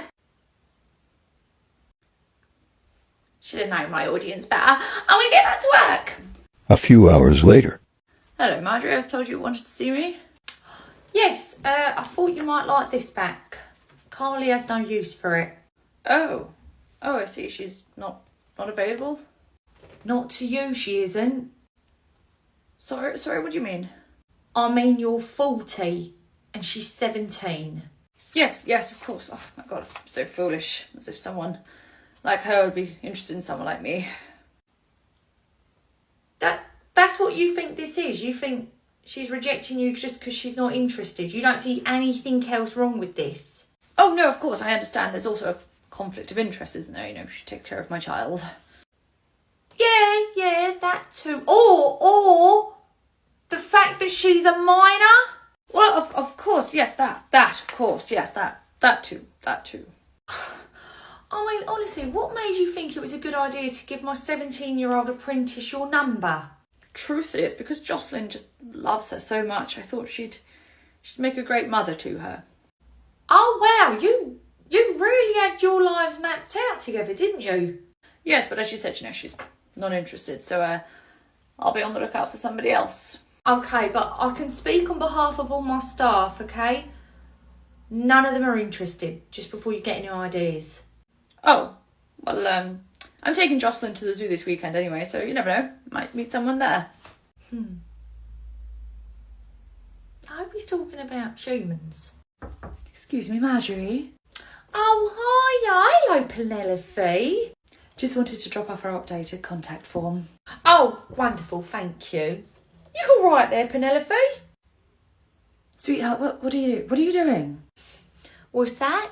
Should have known my audience better. I'm going to get back to work. A few hours later. Hello, Marjorie. I was told you wanted to see me. Yes, I thought you might like this back. Carly has no use for it. Oh, I see. She's not available. Not to you, she isn't. Sorry, what do you mean? I mean, you're 40 and she's 17. Yes, of course. Oh my God, I'm so foolish. As if someone like her would be interested in someone like me. That's what you think this is. You think she's rejecting you just because she's not interested. You don't see anything else wrong with this. Oh no, of course, I understand there's also a conflict of interest, isn't there? You know, she takes care of my child. Yeah, that too. Or the fact that she's a minor. Well, of course, yes, that, of course, yes, that too. I mean, honestly, what made you think it was a good idea to give my 17-year-old apprentice your number? Truth is, because Jocelyn just loves her so much, I thought she'd make a great mother to her. Oh wow, you really had your lives mapped out together, didn't you? Yes, but as you said, you know, she's not interested, so I'll be on the lookout for somebody else. Okay, but I can speak on behalf of all my staff, okay? None of them are interested, just before you get any ideas. Oh, well, I'm taking Jocelyn to the zoo this weekend anyway, so you never know. Might meet someone there. I hope he's talking about humans. Excuse me, Marjorie. Oh, hiya. Hello, Penelope. Just wanted to drop off our updated contact form. Oh, wonderful, thank you. You all right there, Penelope? Sweetheart, what are you doing? What's that?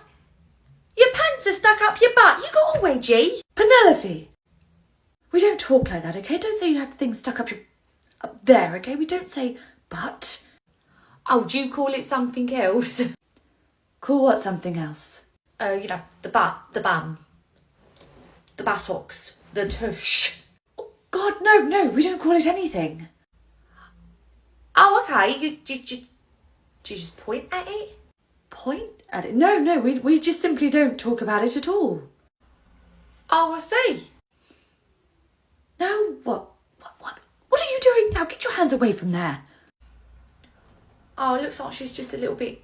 Your pants are stuck up your butt. You got a wedgie? Penelope! We don't talk like that, okay? Don't say you have things stuck up there, okay? We don't say butt. Oh, do you call it something else? Call what something else? You know, the butt, the bum, the buttocks, the tush. Oh, God, no, we don't call it anything. Oh, okay. You just point at it? Point at it? No, we just simply don't talk about it at all. Oh, I see. No, what are you doing now? Get your hands away from there. Oh, it looks like she's just a little bit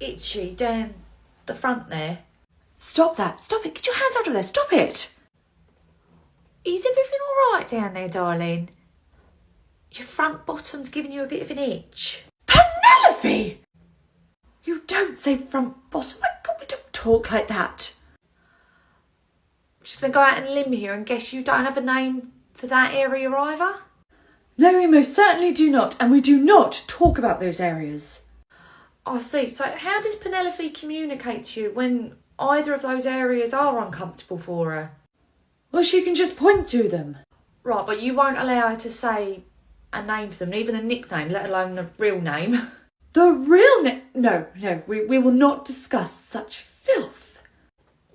itchy down the front there. Stop that. Stop it. Get your hands out of there. Stop it. Is everything all right down there, darling? Your front bottom's giving you a bit of an itch. Penelope! You don't say front bottom. My God, we don't talk like that. I'm just going to go out on a limb here and guess you don't have a name for that area either? No, we most certainly do not, and we do not talk about those areas. I see. So how does Penelope communicate to you when either of those areas are uncomfortable for her? Well, she can just point to them. Right, but you won't allow her to say a name for them, even a nickname, let alone the real name. The real name? No, we will not discuss such filth.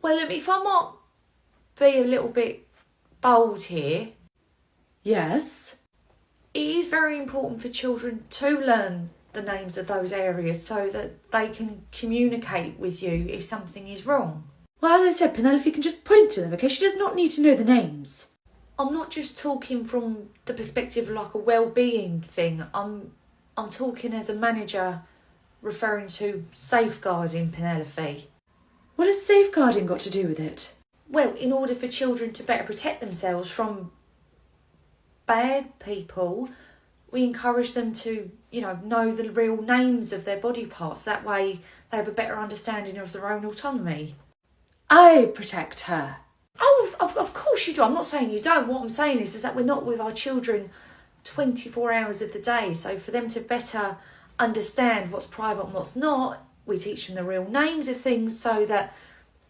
Well, if I might be a little bit bold here. Yes? It is very important for children to learn the names of those areas so that they can communicate with you if something is wrong. Well, as I said, Penelope can just point to them, okay? She does not need to know the names. I'm not just talking from the perspective of like a well-being thing. I'm talking as a manager referring to safeguarding Penelope. What has safeguarding got to do with it? Well, in order for children to better protect themselves from bad people, we encourage them to, know the real names of their body parts. That way they have a better understanding of their own autonomy. I protect her. Oh, of course you do. I'm not saying you don't. What I'm saying is that we're not with our children 24 hours of the day. So for them to better understand what's private and what's not, we teach them the real names of things so that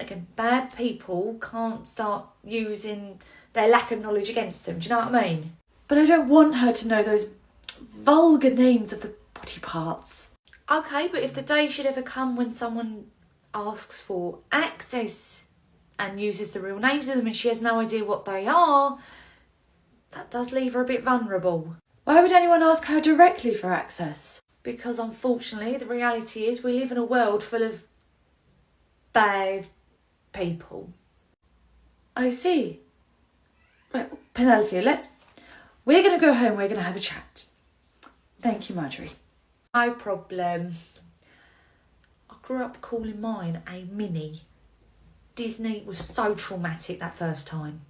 again, bad people can't start using their lack of knowledge against them. Do you know what I mean? But I don't want her to know those vulgar names of the body parts. Okay, but if the day should ever come when someone asks for access and uses the real names of them and she has no idea what they are, that does leave her a bit vulnerable. Why would anyone ask her directly for access? Because unfortunately, the reality is we live in a world full of bad people. I see. Right, Penelope, we're going to go home, we're going to have a chat. Thank you, Marjorie. No problem. I grew up calling mine a Mini. Disney was so traumatic that first time.